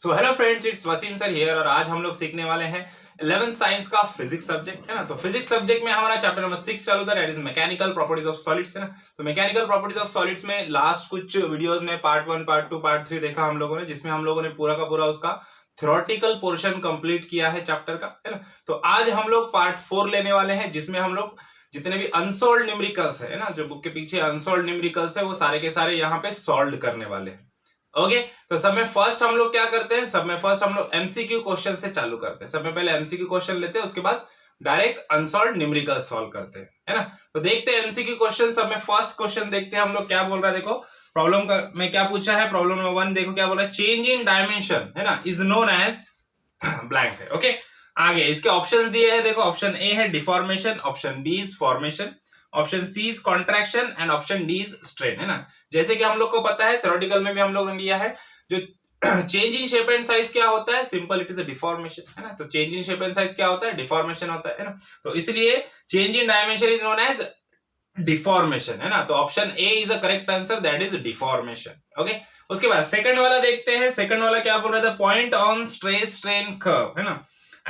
So hello friends, it's Wasim sir here और आज हम लोग सीखने वाले हैं 11th साइंस का फिजिक्स सब्जेक्ट है ना। तो फिजिक्स सब्जेक्ट में हमारा चैप्टर नंबर 6 चालू था, that is mechanical properties of solids है ना। तो मैकेनिकल प्रॉपर्टीज ऑफ सॉलिड्स में लास्ट कुछ वीडियोस में पार्ट 1, पार्ट 2, पार्ट 3 देखा हम लोगों ने, जिसमें हम लोगों ने पूरा का पूरा उसका थ्योरेटिकल पोर्शन कंप्लीट किया है चैप्टर का, है ना। तो आज हम लोग पार्ट 4 लेने वाले हैं, जिसमें हम लोग जितने भी अनसॉल्व्ड न्यूमेरिकल्स है ना, जो बुक के पीछे अनसॉल्व्ड न्यूमेरिकल्स है, वो सारे के सारे यहाँ पे सॉल्व करने वाले हैं। ओके तो सब में फर्स्ट हम लोग क्या करते हैं, सब में फर्स्ट हम लोग एमसीक्यू क्वेश्चन से चालू करते हैं। सब में पहले एमसीक्यू क्वेश्चन लेते हैं, उसके बाद डायरेक्ट अनसॉल्व्ड न्यूमेरिकल सॉल्व करते हैं, है ना। तो देखते हैं एमसीक्यू क्वेश्चन। सब में फर्स्ट क्वेश्चन देखते हैं हम लोग क्या बोल रहा है। देखो प्रॉब्लम का में क्या पूछा है, प्रॉब्लम नंबर 1 देखो क्या बोल रहा है, चेंज इन डायमेंशन है ना इज नोन एज ब्लैंक है। ओके आगे इसके ऑप्शंस दिए हैं, देखो ऑप्शन ए है deformation, option B is formation, option C is contraction and option D is strain, है ना। जैसे कि हम लोग को पता है, थ्योरेटिकल में भी हम लोग ने लिया है, जो change in shape and size क्या होता है, simple it is a deformation, है ना। तो change in shape and size क्या होता है, डिफॉर्मेशन होता है ना। तो इसलिए change in dimension is known as deformation, है ना। तो option A is a correct answer, that is deformation. Okay उसके बाद सेकंड वाला देखते हैं। सेकंड वाला क्या बोल रहा था, point on stress strain curve, है ना,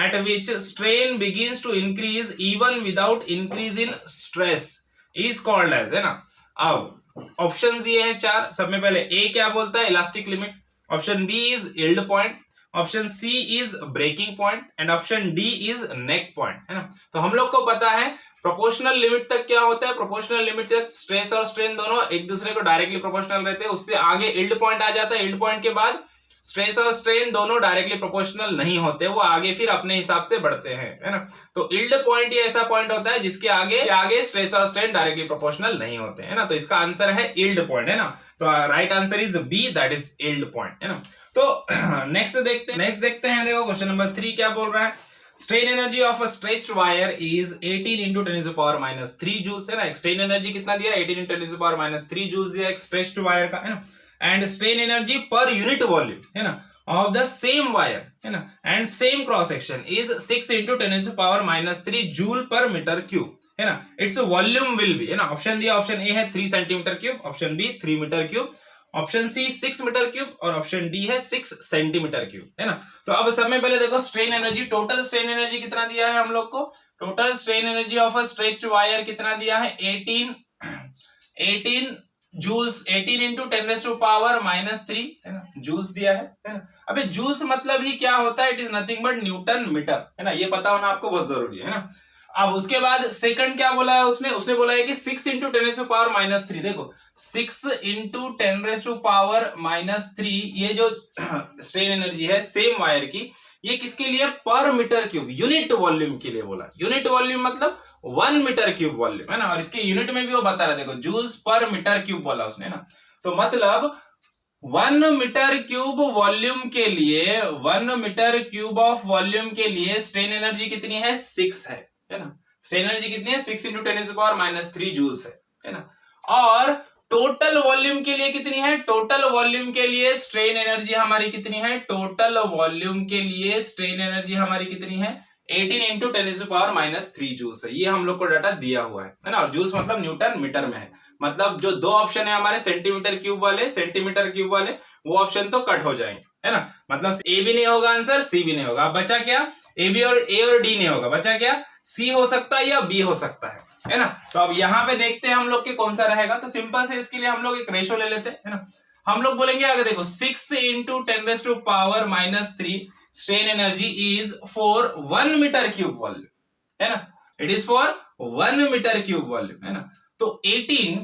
at which strain begins to increase even without increase in stress is called as, है ना। अब ऑप्शन दिए हैं 4, सब में पहले ए क्या बोलता है, elastic limit, option B is yield point, option C is breaking point and option D is neck point, है ना। तो हम लोग को पता है प्रोपोर्शनल लिमिट तक क्या होता है, प्रोपोर्शनल लिमिट तक स्ट्रेस और स्ट्रेन दोनों एक दूसरे को डायरेक्टली प्रोपोर्शनल रहते हैं। उससे आगे यील्ड पॉइंट आ जाता है, यील्ड पॉइंट के बाद स्ट्रेस और स्ट्रेन दोनों डायरेक्टली प्रोपोर्शनल नहीं होते, वो आगे फिर अपने हिसाब से बढ़ते हैं, है ना। तो यील्ड पॉइंट ये ऐसा पॉइंट होता है जिसके आगे स्ट्रेस और स्ट्रेन डायरेक्टली प्रोपोर्शनल नहीं होते, है ना। तो इसका आंसर है यील्ड पॉइंट, है ना। तो right answer is B, that is yield point, है ना। तो नेक्स्ट देखते हैं देखो क्वेश्चन नंबर 3 क्या बोल रहा है, strain energy of a stretched wire is 18 into 10⁻³ joules, है ना। स्ट्रेन एनर्जी कितना दिया, 18 into 10⁻³ जूल्स दिया एक स्ट्रेच्ड वायर का, है ना। And strain energy per unit volume, है ना, ऑफ द सेम वायर, है ना, and same cross section is 6 into 10⁻³ joule per metre cube, है ना। इट्स वॉल्यूम विल बी, है ना। ऑप्शन दिया, ऑप्शन ए है 3 centimetre cube, option B 3 metre cube, option C 6 metre cube और option D है 6 सेंटीमीटर क्यूब, है ना। तो अब सब में पहले देखो strain energy, total strain energy कितना दिया है हम लोग को, total strain energy of a stretched wire कितना दिया है, 18 जूल्स, 18 into 10⁻³ है ना, जूल्स दिया है ना। अबे जूल्स मतलब ही क्या होता है, it is nothing but newton metre, है ना। ये पता होना आपको बहुत जरूरी है ना। अब उसके बाद सेकंड क्या बोला है उसने बोला है कि 6 into 10⁻³ देखो 6 into 10⁻³ ये जो स्ट्रेन एनर्जी है सेम वायर की, ये किसके लिए, पर मीटर क्यूब, यूनिट वॉल्यूम के लिए बोला। यूनिट वॉल्यूम मतलब 1 मीटर क्यूब वॉल्यूम, है ना। और इसके यूनिट में भी वो बता रहा है, देखो जूल्स पर मीटर क्यूब बोला उसने ना। तो मतलब 1 मीटर क्यूब वॉल्यूम के लिए, 1 मीटर क्यूब ऑफ वॉल्यूम के लिए स्ट्रेन एनर्जी कितनी है, 6 है ना। स्ट्रेन एनर्जी कितनी है, 6 into 10⁻³ जूल्स है ना। और टोटल वॉल्यूम के लिए कितनी है, टोटल वॉल्यूम के लिए स्ट्रेन एनर्जी हमारी कितनी है, टोटल वॉल्यूम के लिए स्ट्रेन एनर्जी हमारी कितनी है, 18 into 10⁻³ जूल्स है। ये हम लोग को डाटा दिया हुआ है ना। और जूल्स मतलब न्यूटन मीटर में है, मतलब जो दो ऑप्शन है हमारे सेंटीमीटर क्यूब वाले, वो ऑप्शन तो कट हो जाएंगे, है ना। मतलब ए भी नहीं होगा आंसर, सी भी नहीं होगा। अब बचा क्या, ए और डी नहीं होगा, बचा क्या, सी हो सकता है या बी हो सकता है ना। तो अब यहाँ पे देखते हैं हम लोग के कौन सा रहेगा। तो सिंपल से इसके लिए हम लोग एक रेशो ले लेते हैं, है ना। हम लोग बोलेंगे अगर देखो 6 into 10⁻³ strain energy is for 1 metre cube volume, है ना, it is for 1 metre cube volume, है ना। तो 18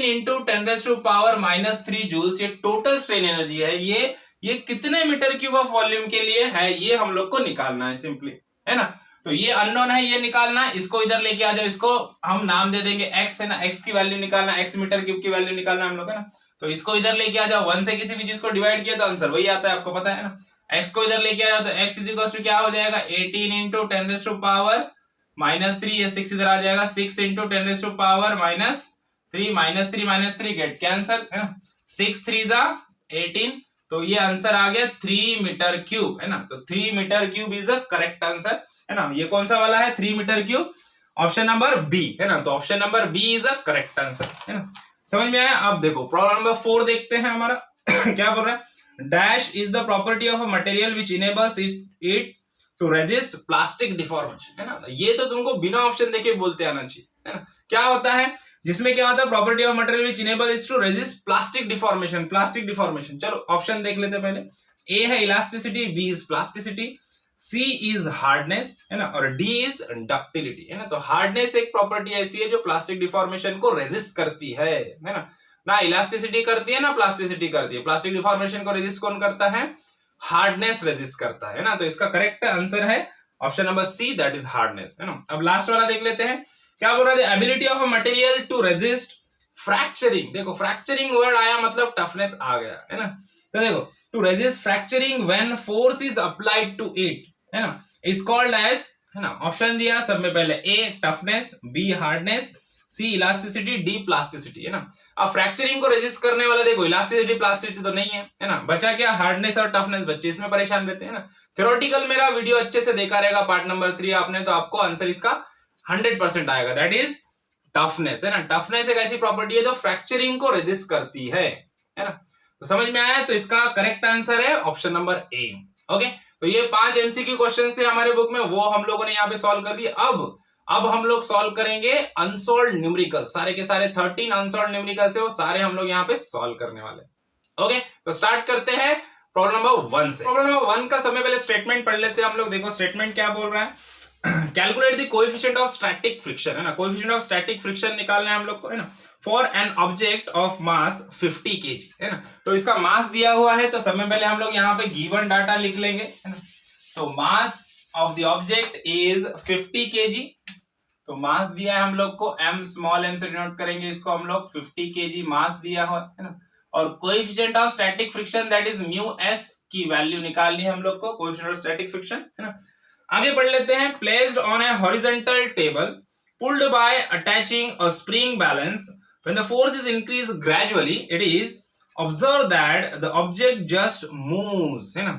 into 10⁻³ जूल्स ये टोटल स्ट्रेन एनर्जी है, ये कितने मीटर क्यूब ऑफ वॉल्यूम के लिए है, ये हम लोग को निकालना है सिंपली, है ना। तो ये अननोन है, ये निकालना है। इसको इधर लेके आ जाओ, इसको हम नाम दे देंगे x, है ना। x की वैल्यू निकालना, x मीटर क्यूब की वैल्यू निकालना हम लोग, है ना। तो इसको इधर लेके आ जाओ, 1 से किसी भी चीज को डिवाइड किया तो आंसर वही आता है, आपको पता है ना। x को इधर लेके आ जाओ तो x इज इक्वल टू क्या हो जाएगा, 18 into 10⁻³ ये 6 इधर आ जाएगा, 6 into 10⁻³ -3 गेट कैंसल, है ना। 6 3 18, तो ये आंसर आ गया 3 मीटर क्यूब, है ना। तो 3 metre cube is a correct answer, है ना। ये कौन सा वाला है, 3 metre cube, option number B, है ना। तो option number B is a correct answer, है ना। समझ में आया। अब देखो प्रॉब्लम नंबर 4 देखते हैं हमारा क्या बोल रहा है, dash is the property of a material which enables it to resist plastic deformation, है ना। ये तो तुमको बिना ऑप्शन देखे बोलते आना चाहिए, है ना। क्या होता है जिसमें, क्या होता है, property of material which enable is to resist plastic deformation, plastic deformation. चलो ऑप्शन देख लेते हैं पहले। ए है elasticity, B is plasticity, C is hardness, है ना, और डी इज डक्टिलिटी, है ना। तो हार्डनेस एक प्रॉपर्टी ऐसी है जो प्लास्टिक डिफॉर्मेशन को रेजिस्ट करती है ना इलास्टिसिटी करती है ना प्लास्टिसिटी करती है। प्लास्टिक डिफॉर्मेशन को रेजिस्ट कौन करता है? हार्डनेस रेजिस्ट करता है ना। तो इसका करेक्ट आंसर है option number C, that is hardness, है ना। अब लास्ट वाला देख लेते हैं, क्या बोल रहा है, ability of a material to resist fracturing. देखो फ्रैक्चरिंग वर्ड आया मतलब टफनेस आ गया, है ना। तो देखो to resist fracturing when force is applied to it, है ना, इज कॉल्ड एज, है ना। ऑप्शन दिया सब में पहले, ए टफनेस, बी हार्डनेस, सी इलास्टिसिटी, डी प्लास्टिसिटी, है ना। अब फ्रैक्चरिंग को रेजिस्ट करने वाला देखो इलास्टिसिटी प्लास्टिसिटी तो नहीं है ना। बचा क्या? हार्डनेस और टफनेस। बच्चे इसमें परेशान रहते हैं ना। थ्योरेटिकल मेरा वीडियो अच्छे से देखा रहेगा पार्ट नंबर 3 आपने, तो आपको आंसर इसका 100% आएगा, दैट इज टफनेस, है ना। टफनेस एक ऐसी प्रॉपर्टी है जो फ्रैक्चरिंग को रेजिस्ट करती है ना। तो समझ में आया? तो इसका करेक्ट आंसर है ऑप्शन नंबर ए। ओके, तो ये 5 एमसीक्यू क्वेश्चंस थे हमारे बुक में, वो हम लोगों ने यहाँ पे सॉल्व कर दिए। अब हम लोग सॉल्व करेंगे अनसॉल्व्ड न्यूमेरिकल्स, सारे के सारे 13 अनसॉल्व्ड न्यूमेरिकल्स है, वो सारे हम लोग यहाँ पे सॉल्व करने वाले। ओके, तो स्टार्ट करते हैं प्रॉब्लम नंबर 1 से। प्रॉब्लम नंबर 1 का समय पहले स्टेटमेंट पढ़ लेते हैं हम लोग। देखो स्टेटमेंट क्या बोल रहा है, calculate the coefficient of static friction, है ना। कोएफिशिएंट ऑफ स्टैटिक फ्रिक्शन निकालना है हम लोग को, है ना, for an object of mass 50 kg, है ना। तो इसका मास दिया हुआ है, तो सबसे पहले हम लोग यहाँ पे गिवन डाटा लिख लेंगे, है ना। तो mass of the object is 50 kg। तो मास दिया है हम लोग को, m स्मॉल m से डिनोट करेंगे इसको हम लोग, 50 kg मास दिया हुआ है ना। और coefficient of static friction that is mu s की वैल्यू निकालनी है हम लोग को, कोएफिशिएंट ऑफ स्टैटिक फ्रिक्शन, है ना। आगे बढ़ लेते हैं। Placed on A horizontal table pulled bye attaching a spring balance when the force is increase gradually it is observe that the object just moves, है ना,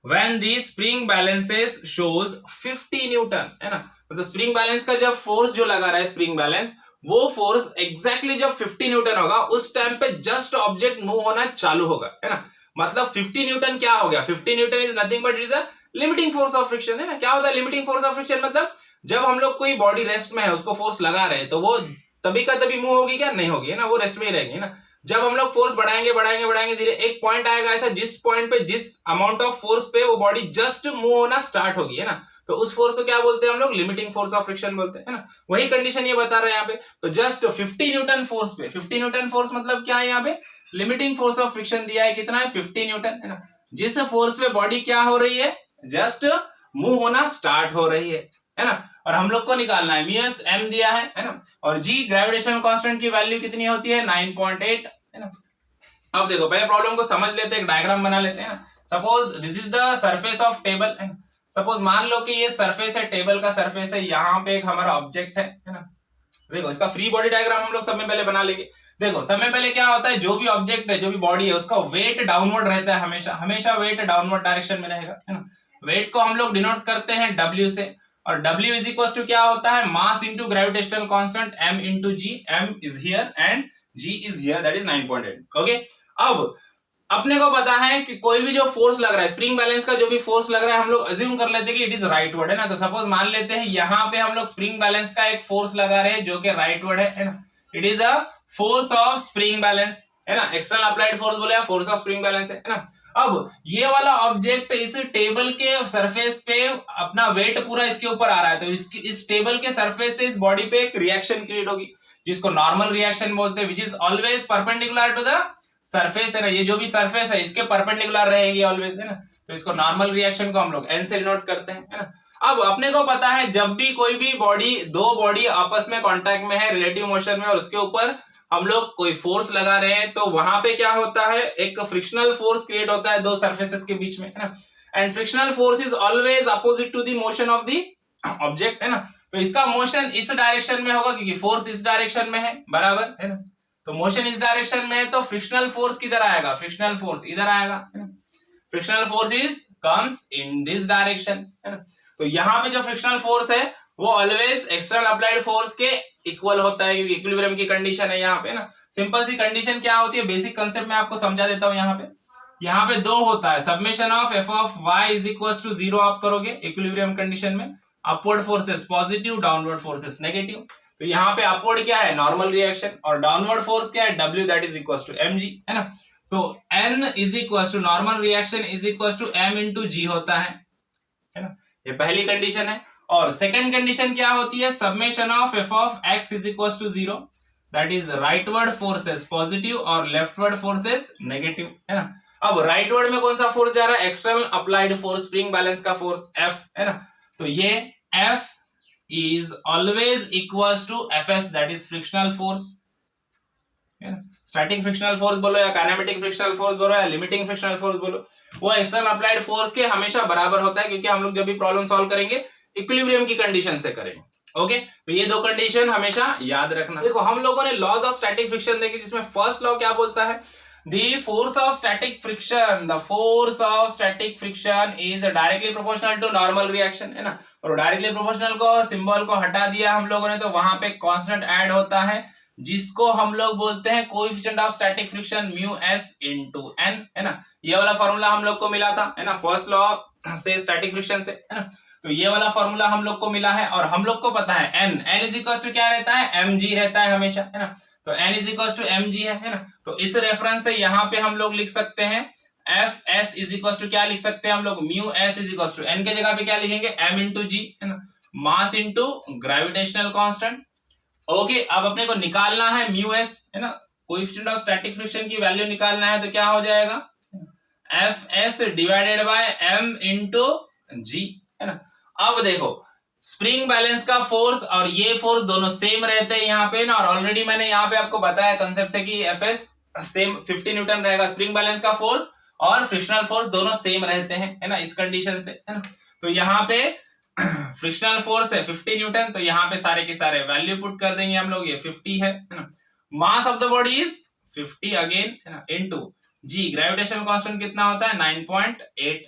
when the spring balances shows 50 Newton, है ना। मतलब spring balance का जब force जो लगा रहा है स्प्रिंग बैलेंस, वो फोर्स एग्जैक्टली जब 50 न्यूटन होगा उस टाइम पे जस्ट ऑब्जेक्ट मूव होना चालू होगा, है ना। मतलब 50 न्यूटन क्या हो गया? 50 Newton is nothing but it is a limiting force of friction, है ना। क्या होता है लिमिटिंग फोर्स ऑफ फ्रिक्शन? मतलब जब हम लोग कोई बॉडी रेस्ट में है उसको फोर्स लगा रहे हैं तो वो तभी का तभी मूव होगी क्या? नहीं होगी, है ना, वो रेस्ट में ही रहेगी, है ना। जब हम लोग फोर्स बढ़ाएंगे बढ़ाएंगे बढ़ाएंगे धीरे, एक पॉइंट आएगा ऐसा जिस पॉइंट पे जिस अमाउंट ऑफ फोर्स पे वो बॉडी जस्ट मूव होना स्टार्ट होगी, है ना। तो उस फोर्स को क्या बोलते हैं हम लोग? लिमिटिंग फोर्स ऑफ फ्रिक्शन बोलते हैं, है ना। वही कंडीशन ये बता रहे हैं यहाँ पे। तो जस्ट 50 न्यूटन फोर्स पे, 50 न्यूटन फोर्स मतलब क्या है यहाँ पे? लिमिटिंग फोर्स ऑफ फ्रिक्शन दिया है, कितना है? 50 न्यूटन, है ना। जिस फोर्स पे बॉडी क्या हो रही है? जस्ट मूव होना स्टार्ट हो रही है ना। और हम लोग को निकालना है म्यूएस m दिया है ना। और g ग्रेविटेशनल कांस्टेंट की वैल्यू कितनी होती है? 9.8, है ना। अब देखो पहले प्रॉब्लम को समझ लेते हैं, एक डायग्राम बना लेते हैं ना। Suppose this is the surface of table, suppose मान लो कि ये सरफेस है, टेबल का सरफेस है, यहाँ पे एक हमारा ऑब्जेक्ट है ना। देखो इसका फ्री बॉडी डायग्राम हम लोग सब में पहले बना लेंगे। देखो सब में पहले क्या होता है, जो भी ऑब्जेक्ट है, जो भी बॉडी है, उसका वेट डाउनवर्ड रहता है, हमेशा वेट डाउनवर्ड डायरेक्शन में रहेगा, है ना। वेट को हम लोग डिनोट करते हैं W से, और W इज इक्वल टू क्या होता है? मास into gravitational constant m into g, m is here and g is here, that is 9.8। Okay, अब अपने को पता है कि कोई भी जो फोर्स लग रहा है, स्प्रिंग बैलेंस का जो भी फोर्स लग रहा है, हम लोग अज्यूम कर लेते हैं कि इट इज राइटवर्ड, है ना। तो सपोज मान लेते हैं यहाँ पे हम लोग स्प्रिंग बैलेंस का एक फोर्स लगा रहे हैं जो कि राइटवर्ड है ना। It is a force of spring balance, है ना। एक्सटर्नल अप्लाइड फोर्स बोले, फोर्स ऑफ स्प्रिंग बैलेंस है ना। अब ये वाला ऑब्जेक्ट इस टेबल के सरफेस पे अपना वेट पूरा इसके ऊपर आ रहा है, तो इस टेबल के सरफेस से इस बॉडी पे एक रिएक्शन क्रिएट होगी जिसको नॉर्मल रिएक्शन बोलते हैं, which is always perpendicular to the surface, है ना। ये जो भी सरफेस है इसके परपेंडिकुलर रहेगी ऑलवेज, है ना। तो इसको नॉर्मल रिएक्शन को हम लोग n से डिनोट करते हैं, है ना। अब अपने को पता है जब भी कोई भी बॉडी, दो बॉडी आपस में कांटेक्ट में है रिलेटिव मोशन में, और उसके ऊपर हम लोग कोई फोर्स लगा रहे हैं, तो वहां पे क्या होता है? एक फ्रिक्शनल फोर्स क्रिएट होता है दो सरफेसेस के बीच में, है ना। And frictional force is always opposite to the motion of the object, है ना। तो इसका मोशन इस डायरेक्शन में होगा क्योंकि फोर्स इस डायरेक्शन में है, बराबर, है ना। तो मोशन इस डायरेक्शन में है, तो फ्रिक्शनल फोर्स किधर आएगा? फ्रिक्शनल फोर्स इधर आएगा, है ना। Frictional force is comes in this direction, है ना। तो यहाँ पे जो फ्रिक्शनल फोर्स है वो ऑलवेज एक्सटर्नल अप्लाइड फोर्स के इक्वल होता है, क्योंकि इक्विलिब्रियम की कंडीशन है यहाँ पे ना। सिंपल सी कंडीशन क्या होती है, बेसिक कंसेप्ट में आपको समझा देता हूँ यहाँ पे। यहाँ पे 2 होता है, summation of F of Y is equal to 0 आप करोगे इक्विलिब्रियम कंडीशन में, upward forces positive, downward forces negative. तो यहाँ पे अपवर्ड क्या है, नॉर्मल रिएक्शन, और डाउनवर्ड फोर्स क्या है, W that is equal to mg, है ना। तो N is equal to normal reaction is equal to M into G होता है ना। ये पहली कंडीशन है। और सेकंड कंडीशन क्या होती है, summation of F of x is equal to 0 that is rightward forces positive और लेफ्टवर्ड फोर्सेस नेगेटिव, है ना। अब राइटवर्ड में कौन सा फोर्स जा रहा है, external applied force, spring balance का फोर्स F, है ना। तो ये F is always equals to Fs that is frictional force, static frictional force बोलो या काइनेमेटिक फ्रिक्शनल फोर्स बोलो या लिमिटिंग फ्रिक्शनल फोर्स बोलो, वो एक्सटर्नल अप्लाइड फोर्स के हमेशा बराबर होता है, क्योंकि हम लोग जब भी प्रॉब्लम सॉल्व करेंगे इक्विलिब्रियम की कंडीशन से करेंगे। ओके, तो ये 2 कंडीशन हमेशा याद रखना। देखो हम लोगों ने लॉज ऑफ स्टैटिक फ्रिक्शन देखे, जिसमें फर्स्ट लॉ क्या बोलता है, The force of static friction is directly proportional to normal reaction, है ना। और डायरेक्टली प्रोपोर्शनल को सिंबल को हटा दिया हम लोगों ने, तो वहां पे कांस्टेंट ऐड होता है, जिसको हम लोग बोलते हैं coefficient of static friction mu S into N, है ना। ये वाला फॉर्मूला हम लोग को मिला था, है ना, फर्स्ट लॉ से स्टैटिक फ्रिक्शन से, है ना। तो ये वाला फॉर्मूला हम लोग को मिला है, और हम लोग को पता है n इज इक्वल टू क्या रहता है, mg रहता है हमेशा, है ना। तो n is equal to mg है ना। तो इस रेफरेंस से यहाँ पे हम लोग लिख सकते हैं Fs इज इक्वल टू क्या लिख सकते हैं हम लोग, mu S is equal to n के जगह पे क्या लिखेंगे, m इंटू जी, है ना, mass into gravitational constant. Okay, अब अपने को निकालना है म्यू एस, है ना, कोएफिशिएंट ऑफ स्टैटिक फ्रिक्शन की वैल्यू निकालना है, तो क्या हो जाएगा, Fs divided by m into G, है ना। अब देखो स्प्रिंग बैलेंस का फोर्स और ये फोर्स दोनों सेम रहते हैं यहाँ पे ना, और ऑलरेडी मैंने यहाँ पे आपको बताया कंसेप्ट से कि Fs सेम 50 न्यूटन रहेगा स्प्रिंग बैलेंस का फोर्स, और फ्रिक्शनल फोर्स दोनों सेम रहते हैं, है ना, इस कंडीशन से, है ना। तो यहाँ पे फ्रिक्शनल फोर्स है 50 न्यूटन, तो यहाँ पे सारे के सारे वैल्यू पुट कर देंगे हम लोग, ये 50 है ना। Mass of the body is 50 again, है ना, इनटू जी, ग्रेविटेशनल कांस्टेंट कितना होता है, 9.8।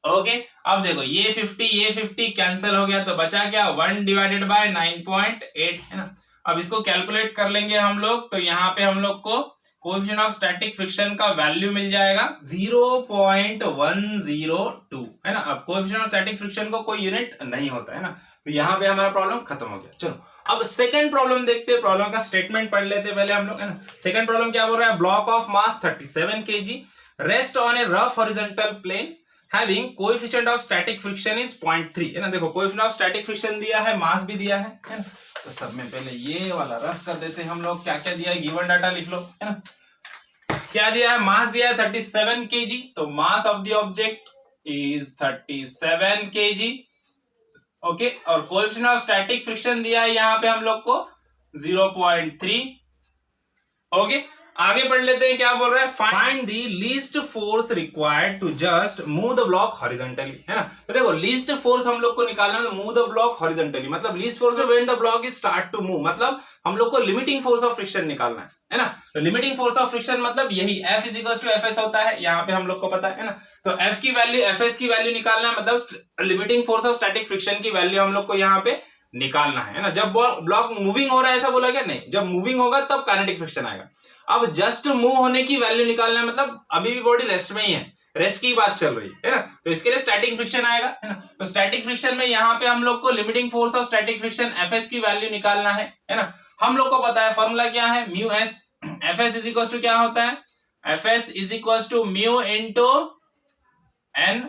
ओके, अब देखो ये 50 कैंसिल हो गया, तो बचा क्या, 1 डिवाइडेड बाय 9.8, है ना। अब इसको कैलकुलेट कर लेंगे हम लोग, तो यहाँ पे हम लोग को कोएफिशिएंट ऑफ स्टैटिक फ्रिक्शन का वैल्यू मिल जाएगा 0.102, है ना। अब कोएफिशिएंट ऑफ स्टैटिक फ्रिक्शन को कोई यूनिट नहीं होता है ना, तो यहाँ पे हमारा प्रॉब्लम खत्म हो गया। चलो अब सेकंड प्रॉब्लम देखते हैं, प्रॉब्लम का स्टेटमेंट पढ़ लेते हैं पहले हम लोग, है ना। सेकंड प्रॉब्लम क्या बोल रहा है, block of mass 37 kg rest on a rough horizontal plane having coefficient of static friction is 0.3, है ना। देखो कोएफिशिएंट ऑफ स्टैटिक फ्रिक्शन दिया है, मास भी दिया है ना। तो सब में पहले ये वाला रफ कर देते हैं हम लोग, क्या क्या दिया है, गिवन डाटा लिख लो, है ना। क्या दिया है, मास दिया है 37 kg, तो mass of the object is 37 kg, okay. और कोएफिशिएंट ऑफ स्टैटिक फ्रिक्शन दिया है यहाँ पे हम लोग को 0.3, ओके। आगे पढ़ लेते हैं, क्या बोल रहा है, find the least force required to just move the block horizontally, है ना। तो देखो लीस्ट फोर्स हम लोग को निकालना है, मूव द ब्लॉक हॉरिजॉन्टली मतलब least force when the block is start to move, मतलब हम लोग को लिमिटिंग फोर्स ऑफ फ्रिक्शन निकालना है ना। तो लिमिटिंग फोर्स ऑफ फ्रिक्शन मतलब यही F is equal to Fs होता है, यहाँ पे हम लोग को पता है ना। तो F की वैल्यू Fs की वैल्यू निकालना है, मतलब limiting force of static friction की वैल्यू हम लोग को यहाँ पे निकालना है ना। जब ब्लॉक मूविंग हो रहा है ऐसा बोला क्या, नहीं, जब मूविंग होगा तब काइनेटिक फ्रिक्शन आएगा। अब जस्ट मूव होने की वैल्यू निकालना है, मतलब अभी भी बॉडी रेस्ट में ही है, रेस्ट की बात चल रही है ना। तो इसके लिए स्टैटिक फ्रिक्शन आएगा, है ना। तो स्टैटिक फ्रिक्शन में यहाँ पे हम लोग को limiting force of static friction Fs की वैल्यू निकालना है ना। हम लोग को पता है फॉर्मूला क्या है, mu S, Fs is equal to क्या होता है, Fs is equal to mu into N,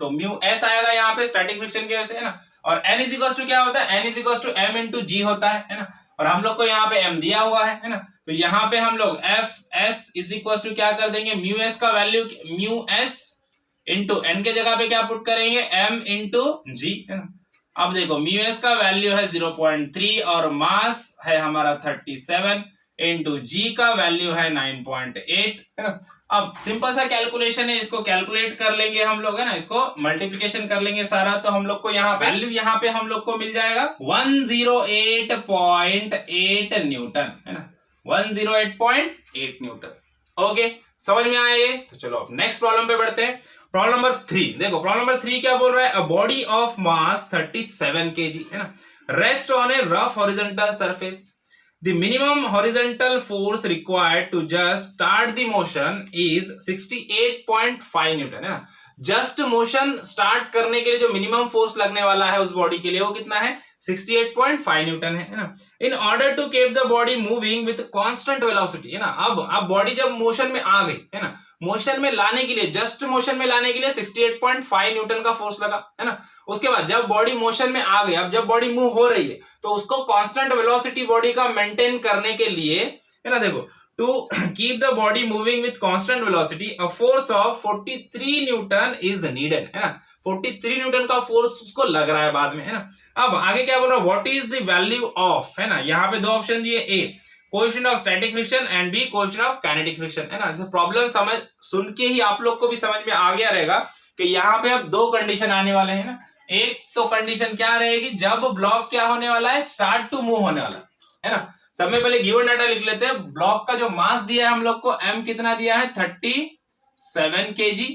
तो म्यू एस आएगा यहाँ पे स्टैटिक फ्रिक्शन की वजह से, है ना। और n इज इक्वल टू क्या होता है, n is equal to m into G होता है ना। और हम लोग को यहाँ पे m दिया हुआ है ना। तो यहाँ पे हम लोग Fs इज इक्वल टू क्या कर देंगे, म्यू एस का value mu S into N के जगह पे क्या पुट करेंगे, m इंटू जी, है ना। अब देखो म्यू एस का वैल्यू है 0.3 और मास है हमारा 37 इंटू जी का वैल्यू है 9.8, है ना। अब सिंपल सा कैलकुलेशन है, इसको कैलकुलेट कर लेंगे हम लोग, है ना। इसको मल्टीप्लिकेशन कर लेंगे सारा, तो हम लोग को यहाँ वैल्यू यहाँ पे हम लोग को मिल जाएगा 108.8 न्यूटन, है ना, 108.8 न्यूटन। ओके, समझ में आया ये। तो चलो अब नेक्स्ट प्रॉब्लम पे बढ़ते हैं। प्रॉब्लम नंबर 3 देखो, प्रॉब्लम नंबर 3 क्या बोल रहा है, a body of mass 37 kg, है ना, rest on a rough horizontal surface, the minimum horizontal force required to just start the motion is 68.5 newton, है ना। जस्ट मोशन स्टार्ट करने के लिए जो मिनिमम फोर्स लगने वाला है उस बॉडी के लिए वो कितना है, 68.5 न्यूटन है ना। In order to keep the body moving with constant velocity, है ना। अब बॉडी जब मोशन में आ गई, है ना, मोशन में लाने के लिए, जस्ट मोशन में लाने के लिए 68.5 न्यूटन का फोर्स लगा, है ना। उसके बाद जब बॉडी मोशन में आ गई, अब जब बॉडी मूव हो रही है तो उसको कांस्टेंट वेलोसिटी बॉडी का मेंटेन करने के लिए, है ना, देखो, to keep the body moving with constant velocity a force of 43 Newton is needed, है ना। 43 न्यूटन का फोर्स उसको लग रहा है बाद में, है ना। अब आगे क्या बोल रहा है, what is the value of, है ना। यहाँ पे दो ऑप्शन दिए, A coefficient of static friction and B coefficient of kinetic friction, है ना। जैसे प्रॉब्लम समझ सुन के ही आप लोग को भी समझ में आ गया रहेगा कि यहाँ पे अब दो कंडीशन आने वाले हैं ना। एक तो कंडीशन क्या रहेगी, जब ब्लॉक क्या होने वाला है, स्टार्ट टू मूव होने वाला है ना। सब में पहले गिवन डाटा लिख लेते हैं। ब्लॉक का जो मास दिया है हम लोग को, एम कितना दिया है, 37 kg,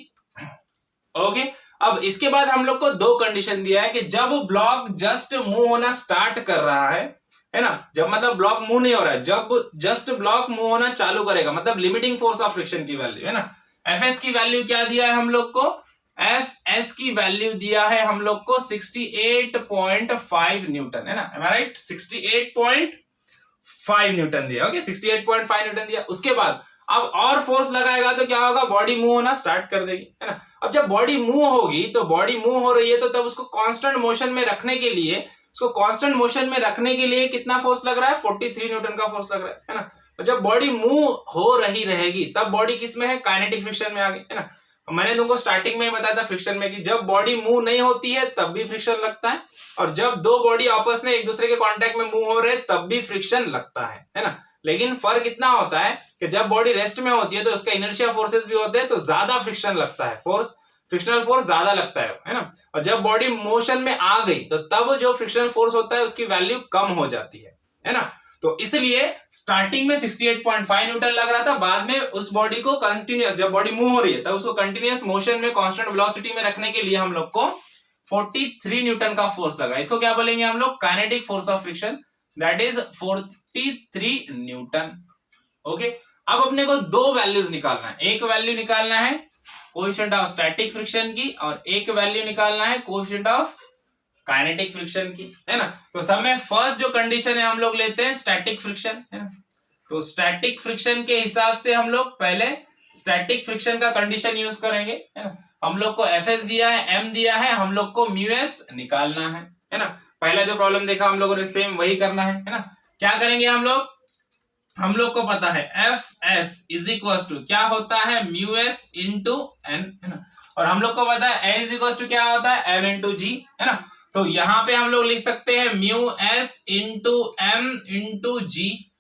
ओके। अब इसके बाद हम लोग को दो कंडीशन दिया है कि जब ब्लॉक जस्ट मूव होना स्टार्ट कर रहा है ना, जब मतलब ब्लॉक मूव नहीं हो रहा है, जब जस्ट ब्लॉक मूव होना चालू करेगा, मतलब लिमिटिंग फोर्स ऑफ फ्रिक्शन की वैल्यू, है ना। एफएस की वैल्यू क्या दिया है हम लोग को, एफएस की वैल्यू दिया है हम लोग को 68.5 न्यूटन, है ना, राइट, 68.5 न्यूटन दिया, ओके, 68.5 न्यूटन दिया। उसके बाद अब और फोर्स लगाएगा तो क्या होगा, बॉडी मूव होना स्टार्ट कर देगी, है ना। अब जब बॉडी मूव होगी तो बॉडी मूव हो रही है तो तब उसको कांस्टेंट मोशन में रखने के लिए, उसको कांस्टेंट मोशन में रखने के लिए कितना फोर्स लग रहा है, 43 न्यूटन का फोर्स लग रहा है ना। तो जब बॉडी मूव हो रही रहेगी तब बॉडी किस में है, काइनेटिक फ्रिक्शन में आ गई, है ना। मैंने तुमको स्टार्टिंग में ही बताया था फ्रिक्शन में कि जब बॉडी मूव नहीं होती है तब भी फ्रिक्शन लगता है, और जब दो बॉडी आपस में एक दूसरे के कांटेक्ट में मूव हो रहे हैं तब भी फ्रिक्शन लगता है ना। लेकिन फर्क इतना होता है कि जब बॉडी रेस्ट में होती है तो उसका इनर्शिया फोर्सेस भी होते हैं तो ज्यादा फ्रिक्शन लगता है, फ्रिक्शनल फोर्स ज्यादा लगता है ना। और जब बॉडी मोशन में आ गई तो तब जो फ्रिक्शनल फोर्स होता है उसकी वैल्यू कम हो जाती है ना। तो इसलिए स्टार्टिंग में 68.5 न्यूटन लग रहा था, बाद में उस बॉडी को कंटिन्यूअस, जब बॉडी मूव हो रही है तब उसको कंटिन्यूअस मोशन में कांस्टेंट वेलोसिटी में रखने के लिए हम लोग को 43 न्यूटन का फोर्स लगा। इसको क्या बोलेंगे हम लोग, kinetic force of friction, that is 43 Newton, okay. अब अपने को दो वैल्यूज निकालना है, एक वैल्यू निकालना है कोएफिशिएंट ऑफ स्टैटिक फ्रिक्शन की और एक वैल्यू निकालना है कोएफिशिएंट ऑफ काइनेटिक फ्रिक्शन की, है ना। तो सब में फर्स्ट जो कंडीशन है हम लोग लेते हैं स्टैटिक फ्रिक्शन, है ना। तो स्टैटिक फ्रिक्शन के हिसाब से हम लोग पहले स्टैटिक फ्रिक्शन का कंडीशन यूज करेंगे, है ना। हम लोग को एफएस दिया है, एम दिया है, हम लोग को म्यू एस निकालना है ना। पहला जो प्रॉब्लम देखा हम लोगों ने सेम वही करना है ना। क्या करेंगे हम लोग को पता है F S is equal to क्या होता है, म्यू एस इंटू एन, है ना। और हम लोग को पता है एन इज इक्वल टू क्या होता है, एम इंटू जी, है ना। तो यहां पे हम लोग लिख सकते हैं mu S into M into G,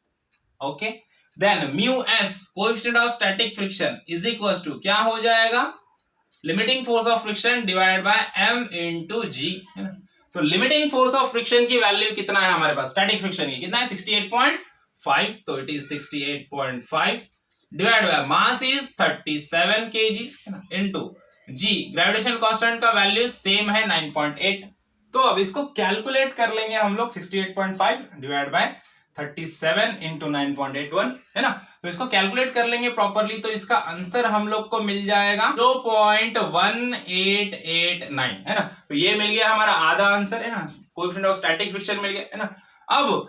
okay. Then mu S coefficient of static friction is equal to क्या हो जाएगा, limiting force of friction divided by M into G, है ना। तो लिमिटिंग फोर्स ऑफ फ्रिक्शन की वैल्यू कितना है हमारे पास, स्टैटिक फ्रिक्शन की कितना है, 68.5, तो it is 68.5 divide by mass is 37 kg, है ना, इंटू जी ग्रेविटेशनल कांस्टेंट का वैल्यू सेम है 9.8। तो अब इसको कैलकुलेट कर लेंगे हम लोग, 68.5 डिवाइड बाय 37 इंटू 9.81, है ना। तो इसको कैलकुलेट कर लेंगे प्रॉपरली तो इसका आंसर हम लोग को मिल जाएगा 0.1889, है ना। तो ये मिल गया हमारा आधा आंसर, है ना, कोएफिशिएंट ऑफ स्टैटिक फ्रिक्शन मिल गया, है ना। अब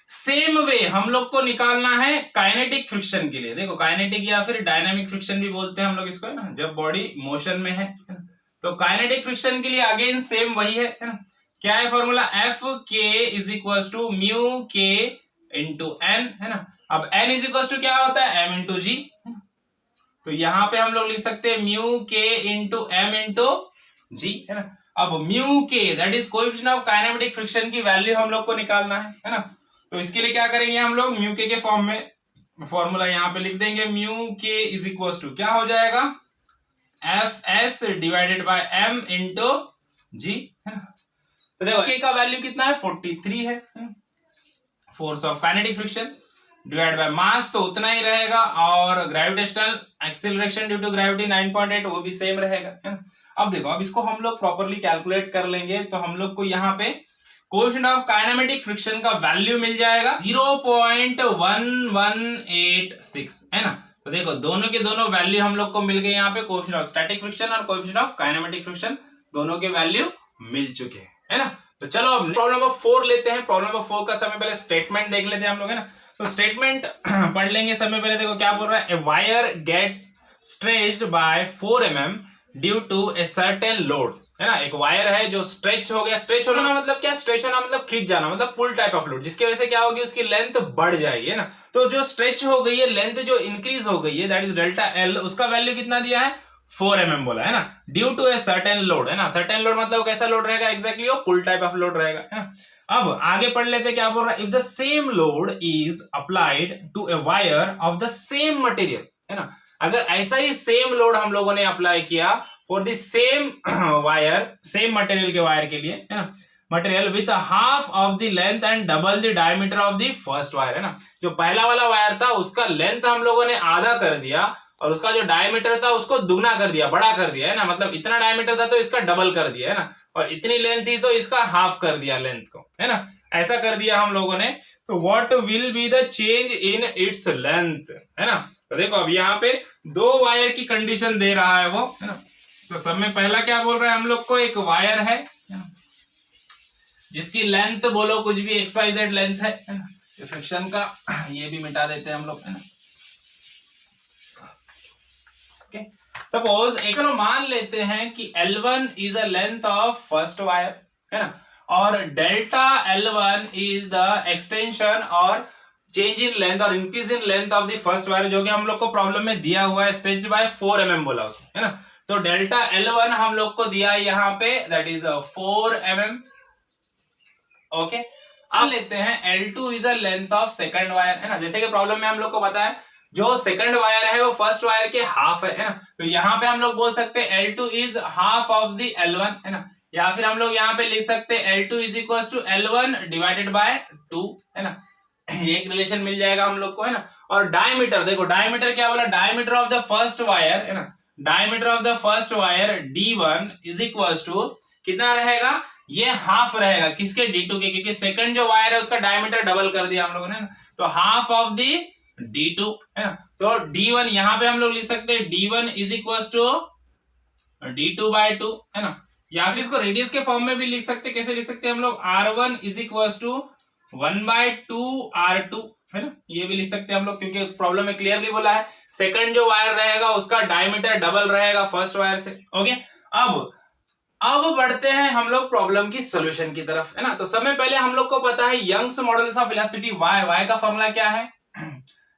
सेम वे हम लोग को निकालना है काइनेटिक फ्रिक्शन के लिए। देखो काइनेटिक या फिर डायनामिक फ्रिक्शन भी बोलते हैं हम लोग इसको, है ना, जब बॉडी मोशन में है ना। तो काइनेटिक फ्रिक्शन के लिए अगेन सेम वही है ना। क्या है फॉर्मूला, एफ के इज इक्वल टू म्यू के इंटू एन, है ना। अब एन इज इक्वल टू क्या होता है, एम इंटू जी, तो यहां पे हम लोग लिख सकते हैं म्यू के इंटू एम इंटू जी, है ना। अब म्यू के that is coefficient of kinetic friction की वैल्यू हम लोग को निकालना है ना। तो इसके लिए क्या करेंगे हम लोग, म्यू के फॉर्म में फॉर्मूला यहां पे लिख देंगे, म्यू के इज इक्वल टू क्या हो जाएगा, F S divided by M into G, है ना। तो देखो के का वैल्यू कितना है, 43 है। Force of kinetic friction divide by mass तो उतना ही रहेगा, और gravitational acceleration due to gravity 9.8 वो भी सेम रहेगा, है ना। अब देखो अब इसको हम लोग प्रॉपर्ली कैलकुलेट कर लेंगे तो हम लोग को यहाँ पे कोएफिशिएंट ऑफ काइनेमेटिक फ्रिक्शन का वैल्यू मिल जाएगा 0.1186 है ना। तो देखो दोनों के दोनों वैल्यू हम लोग को मिल गए यहाँ पे, कोएफिशिएंट ऑफ स्टैटिक फ्रिक्शन और कोएफिशिएंट ऑफ काइनेमेटिक फ्रिक्शन दोनों के वैल्यू मिल चुके हैं, है ना। तो चलो अब प्रॉब्लम नंबर 4 लेते हैं। प्रॉब्लम नंबर 4 का समय पहले स्टेटमेंट देख लेते हैं हम लोग, है ना। तो स्टेटमेंट पढ़ लेंगे समय पहले। देखो क्या बोल रहा है, a wire gets stretched by 4 mm due to a certain load, है ना। एक वायर है जो स्ट्रेच हो गया। स्ट्रेच होना मतलब क्या, स्ट्रेच होना मतलब खींच जाना, मतलब पुल टाइप ऑफ लोड, जिसकी वजह से क्या होगी, उसकी लेंथ बढ़ जाएगी, है ना। तो जो स्ट्रेच हो गई है, लेंथ जो इंक्रीज हो गई है, दैट इज डेल्टा एल, उसका वैल्यू कितना दिया है, 4 mm बोला है ना, due to a certain load, है ना। सर्टेन लोड मतलब कैसा लोड रहेगा, एग्जैक्टली वो पुल टाइप ऑफ लोड रहेगा, है ना। अब आगे पढ़ लेते क्या बोल रहा है, if the same load is applied to a wire of the same material, है ना। अगर ऐसा ही सेम लोड हम लोगों ने अप्लाई किया for the same wire, same material के वायर के लिए, है ना, material with half of the length and double the diameter of the first wire, है ना। जो पहला वाला वायर था उसका लेंथ हम लोगों ने आधा कर दिया और उसका जो डायमीटर था उसको दुगना कर दिया, बड़ा कर दिया, है ना। मतलब इतना डायमीटर था तो इसका डबल कर दिया, है ना, और इतनी लेंथ थी तो इसका हाफ कर दिया लेंथ को, है ना। ऐसा कर दिया हम लोगों ने। तो what will be the change in its length, है ना। तो देखो अब यहाँ पे 2 वायर की कंडीशन दे रहा है वो, है ना। तो सब में पहला क्या बोल रहा है हम लोग को, एक वायर है जिसकी लेंथ बोलो कुछ भी XYZ लेंथ है ना। फ्रिक्शन का ये भी मिटा देते हैं हम लोग, है ना। ओके, सपोज एक मान लेते हैं कि L1 is a length of first wire, है ना, और delta L1 is the extension और चेंज इन लेंथ और increase in length of the first wire, जो कि हम लोग को प्रॉब्लम में दिया हुआ है, स्ट्रेच्ड बाय 4 mm बोला उसमें, है ना। तो डेल्टा L1 हम लोग को दिया है यहाँ पे, दैट इज 4 mm। ओके, अब लेते हैं L2 is a length of second wire, है ना। जैसे कि प्रॉब्लम में हम लोग को पता है जो सेकंड वायर है वो फर्स्ट वायर के हाफ है ना। तो यहाँ पे हम लोग बोल सकते हैं L2 is half of the L1, है ना। या फिर हम लोग यहाँ पे लिख सकते हैं L2 is equal to L1 divided by 2, है ना। एक रिलेशन मिल जाएगा हम लोग को, है ना। और डायमीटर, देखो डायमीटर क्या बोला, diameter of the first wire, है ना, diameter of the first wire D1 is equal to कितना रहेगा, ये हाफ रहेगा किसके, D2 के, क्योंकि सेकंड जो वायर है उसका डायमीटर डबल कर दिया हम लोगों ने ना। तो हाफ ऑफ द D2, है ना। तो D1 यहाँ पे हम लोग लिख सकते हैं D1 is equal to D2 bye 2, है ना। या फिर इसको रेडियस के फॉर्म में भी लिख सकते, कैसे लिख सकते हैं हम लोग, R1 is equal to 1/2R2, है ना। ये भी लिख सकते हैं हम लोग, क्योंकि प्रॉब्लम में क्लियरली बोला है सेकंड जो वायर रहेगा उसका डायमीटर डबल रहेगा फर्स्ट वायर से। ओके, अब बढ़ते हैं हम लोग प्रॉब्लम की सॉल्यूशन की तरफ, है ना। तो सबसे पहले हम लोग को पता है Young's modulus of elasticity y का फॉर्मूला क्या है,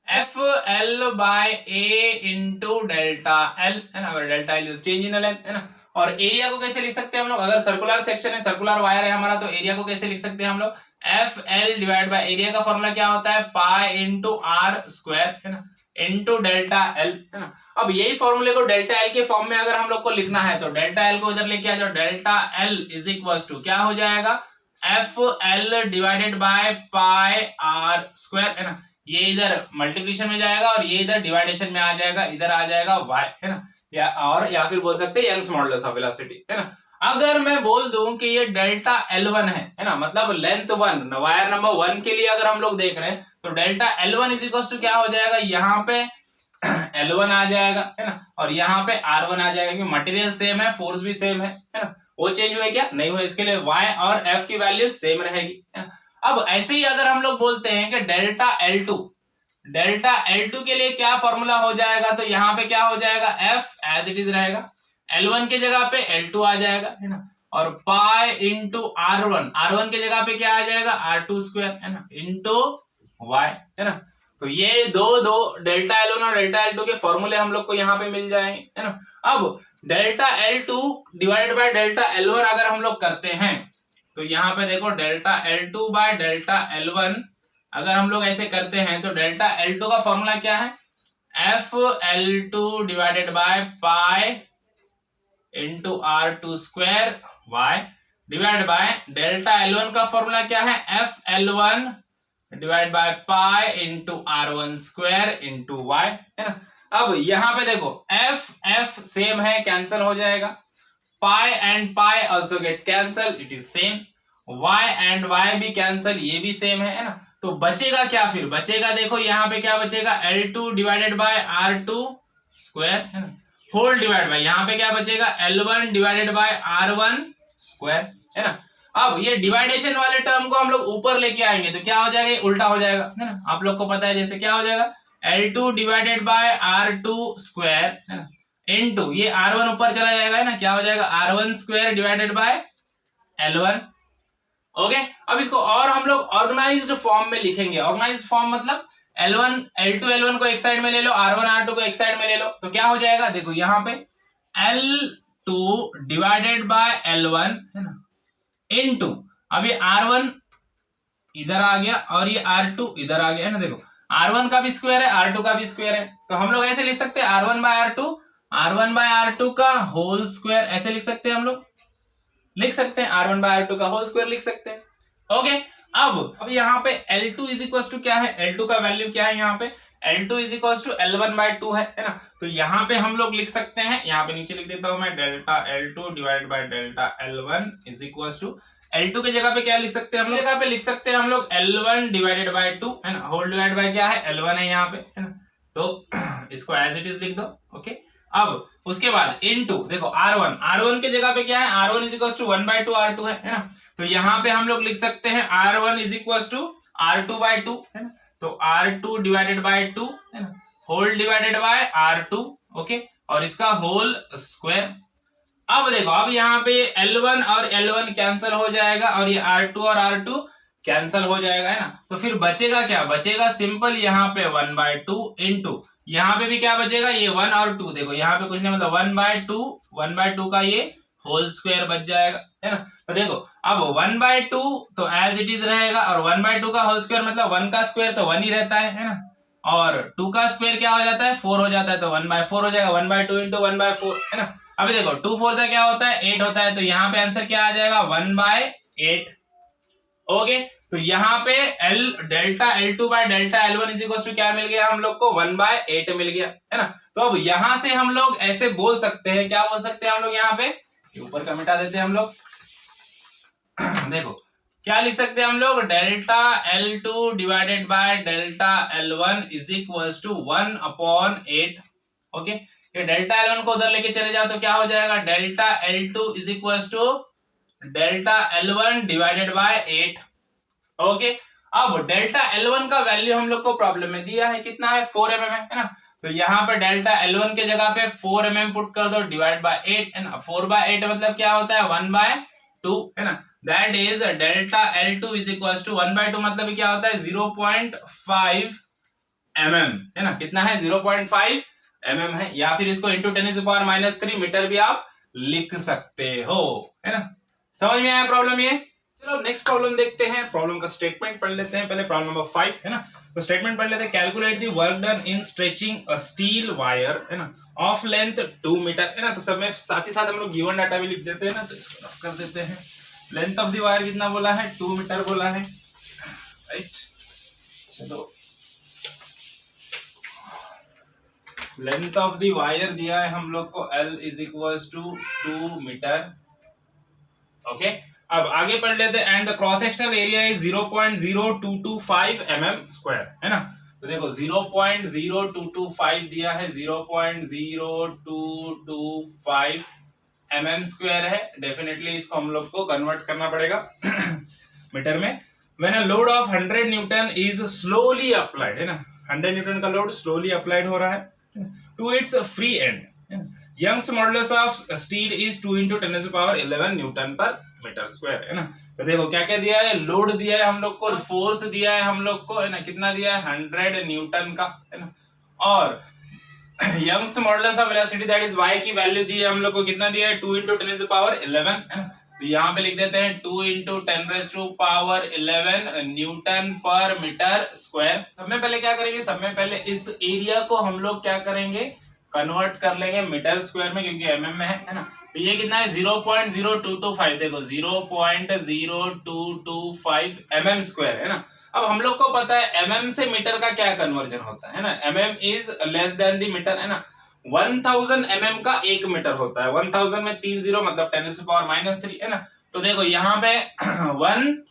FL/A इंटू डेल्टा L, है ना। Delta L is change in length, है ना। और एरिया को कैसे लिख सकते हैं हम लोग, अगर सर्कुलर सेक्शन है, सर्कुलर वायर है हमारा, तो एरिया को कैसे लिख सकते हैं हम लोग, FL डिवाइड बाय एरिया का फॉर्मूला क्या होता है, पाई इंटू R स्क्वायर, है ना, इंटू डेल्टा L, है ना। अब यही फॉर्मूले को डेल्टा L के फॉर्म में अगर हम लोग को लिखना है तो डेल्टा L को इधर लेके आ जाओ, delta L is equal to क्या हो जाएगा, FL divided by pi R square, है ना। ये इधर मल्टीप्लिकेशन में जाएगा और ये इधर डिवाइडेशन में आ जाएगा, इधर आ जाएगा y, है ना। या फिर बोल सकते हैं यंग्स मॉडुलस ऑफ इलास्टिसिटी, है ना। अगर मैं बोल दूं कि ये डेल्टा L1 है ना, मतलब लेंथ 1, वायर नंबर 1 के लिए अगर हम लोग देख रहे हैं तो delta L1 is equal to क्या हो जाएगा, यहाँ पे L1 आ जाएगा, है ना, और यहाँ पे R1 आ जाएगा, क्योंकि मटेरियल सेम है, फोर्स भी सेम है ना। वो चेंज हुए क्या, नहीं हुए, इसके लिए y और f की वैल्यू सेम रहेगी, है ना। अब ऐसे ही अगर हम लोग बोलते हैं कि डेल्टा L2 के लिए क्या फॉर्मूला हो जाएगा, तो यहाँ पे क्या हो जाएगा, f एज इट इज रहेगा, L1 के जगह पे L2 आ जाएगा, है ना, और पाई इंटू R1 के जगह पे क्या आ जाएगा, R2 स्क्वायर, है ना, इंटू y, है ना। तो ये दो डेल्टा L1 और डेल्टा L2 के फॉर्मूले हम लोग को यहाँ पे मिल जाएंगे, है ना। अब delta L2 divide by delta L1 अगर हम लोग करते हैं तो यहाँ पे देखो delta L2 by delta L1 अगर हम लोग ऐसे करते हैं तो डेल्टा L2 का फॉर्मूला क्या है, FL2 divided by pi into R2 square y divide by delta L1 का फॉर्मूला क्या है, FL1 divide by pi into R1 square into y, है ना। अब यहाँ पे देखो f सेम है, कैंसल हो जाएगा, pi and pi also get cancel, it is same, y and y भी कैंसल, ये भी सेम है ना। तो बचेगा क्या फिर, बचेगा देखो यहाँ पे क्या बचेगा, L2 divided bye R2 square है ना, होल डिवाइड बाय यहाँ पे क्या बचेगा, L1 divided bye R1 square है ना। अब ये डिवाइडेशन वाले टर्म को हम लोग ऊपर लेके आएंगे तो क्या हो जाएगा, ये उल्टा हो जाएगा है ना। आप लोग को पता है जैसे क्या हो जाएगा, L2 divided bye R2 square है ना, इनटू ये R1 ऊपर चला जाएगा है ना, क्या हो जाएगा R1 square divided by L1। Okay, अब इसको और हम लोग ऑर्गेनाइज्ड फॉर्म में लिखेंगे। ऑर्गेनाइज्ड फॉर्म मतलब L1 L2 L1 को एक साइड में ले लो, R1 R2 को एक साइड में ले लो, तो क्या हो जाएगा, देखो यहाँ पे L2 डिवाइडेड बाय L1 है ना, इनटू अब ये R1 इधर आ गया और ये R2 इधर आ गया है ना। देखो R1 का भी स्क्वायर है, R2 का भी स्क्वायर है, तो हम लोग ऐसे लिख सकते हैं R1 बाय R2 का होल स्क्वायर, ऐसे लिख सकते हैं हम लोग, लिख सकते हैं R1 बाय R2 का होल स्क्वायर लिख सकते हैं। ओके, अब यहाँ पे L2 इज इक्वल टू क्या है, L2 का वैल्यू क्या है यहाँ पे, L2 is equal to L1 bye 2 है ना। तो यहाँ पे हम लोग लिख सकते हैं, यहाँ पे नीचे लिख देता हूं मैं, delta L2 divide by delta L1 is equal to L2 की जगह पे क्या लिख सकते हैं हम लोग, जगह पे लिख सकते हैं हम लोग L1 डिवाइडेड बाय 2 है ना, होल डिवाइड बाय क्या है, L1 है यहाँ पे है ना, तो इसको एज इट इज लिख दो। ओके, अब उसके बाद इनटू देखो R1 के जगह पे क्या है, R1 is equal to 1 by 2 R2 है ना। तो यहाँ पे हम लोग लिख सकते हैं R1 is equal to R2 bye 2 है ना, तो R2 डिवाइडेड बाय 2 है ना, whole divided by R2। Okay, और इसका होल स्क्वायर। अब देखो, अब यहाँ पे L1 और L1 कैंसिल हो जाएगा और ये R2 और R2 कैंसिल हो जाएगा है ना। तो फिर बचेगा क्या, बचेगा सिंपल यहाँ पे 1 बाय 2 इंटू यहाँ पे भी क्या बचेगा, ये 1 और 2, देखो यहाँ पे कुछ नहीं मतलब 1 बाय 2 का ये होल स्क्वायर बच जाएगा है ना। तो देखो अब 1 बाय 2 तो एज इट इज रहेगा, और 1 बाय 2 का होल स्क्वायर मतलब 1 का स्क्वायर तो 1 ही रहता है ना, और 2 का स्क्वायर क्या हो जाता है, 4 हो जाता है, तो 1 बाय 4 हो जाएगा, 1 बाय 2 इंटू 1 बाय 4 है ना। अभी देखो 2 4 से क्या होता है, 8 होता है, तो यहाँ पे आंसर क्या आ जाएगा, 1 बाय 8। ओके, तो यहाँ पे delta L2 by delta L1 is equal to क्या मिल गया हम लोग को, 1 बाय 8 मिल गया है ना। तो अब यहां से हम लोग ऐसे बोल सकते हैं, क्या बोल सकते हैं हम लोग, यहाँ पे ऊपर का मिटा देते हैं हम लोग देखो क्या लिख सकते हैं हम लोग, delta L2 divided by delta L1 is equal to 1 upon 8। Okay, ये डेल्टा L1 को उधर लेके चले जाओ तो क्या हो जाएगा, delta L2 is equal to delta L1 divided by 8। Okay, अब डेल्टा L1 का वैल्यू हम लोग को प्रॉब्लम में दिया है, कितना है, 4 mm है ना। तो यहाँ पे डेल्टा L1 के जगह पे 4 mm पुट कर दो, डिवाइड बाय 8 है ना। 4 बाय 8 मतलब क्या होता है, 1 बाय 2 है ना। That is delta L2 is equal to 1 by 2 मतलब क्या होता है, 0.5 mm है ना। कितना है, 0.5 mm है, या फिर इसको इंटू 10⁻³ मीटर भी आप लिख सकते हो है ना। समझ में आया प्रॉब्लम ये। चलो नेक्स्ट प्रॉब्लम देखते हैं, प्रॉब्लम का स्टेटमेंट पढ़ लेते हैं पहले, प्रॉब्लम नंबर 5 है ना। तो स्टेटमेंट पढ़ लेते हैं, calculate the work done in stretching a steel wire है ना ऑफ लेंथ 2 मीटर है ना। तो सब में साथ ही साथ हम लोग गिवन डाटा भी लिख देते हैं ना, तो इसको रफ कर देते हैं। लेंथ ऑफ द वायर कितना बोला है, 2 मीटर बोला है, राइट। चलो लेंथ ऑफ द वायर दिया है हम लोग को, L is equal to 2 meter. Okay, अब आगे पढ़ लेते हैं, and the cross sectional area is 0.0225 mm square है ना। तो देखो 0.0225 दिया है, 0.0225 mm स्क्वायर है। डेफिनेटली इसको हम लोग को कन्वर्ट करना पड़ेगा मीटर में। When a load of 100 Newton is slowly applied है ना, 100 न्यूटन का लोड स्लोली अप्लाइड हो रहा है to its free end, Young's modulus of steel is 2 × 10⁻11 newton per metre square है ना। तो देखो क्या क्या दिया है, लोड दिया है हम लोग को, फोर्स दिया है हम लोग को है ना, कितना दिया है, 100 न्यूटन का है ना, और Young's modulus of velocity that is y की वैल्यू दी है हम लोग को, कितना दिया है, 2 × 10⁻11 है ना। तो यहाँ पे लिख देते हैं 2 × 10⁻11 न्यूटन पर मीटर स्क्वायर। सब में पहले क्या करेंगे, सब में पहले इस एरिया को हम लोग क्या करेंगे, कन्वर्ट कर लेंगे मीटर स्क्वायर में, क्योंकि mm में है ना। तो ये कितना है, 0.0225, देखो 0.0225 mm स्क्वायर है ना। अब हम लोग को पता है mm से मीटर का क्या कन्वर्जन होता है ना, mm is less than the meter है ना। 1000 mm का 1 मीटर होता है, 1000 में 3 0 मतलब 10⁻³ है ना। तो देखो यहाँ पे 1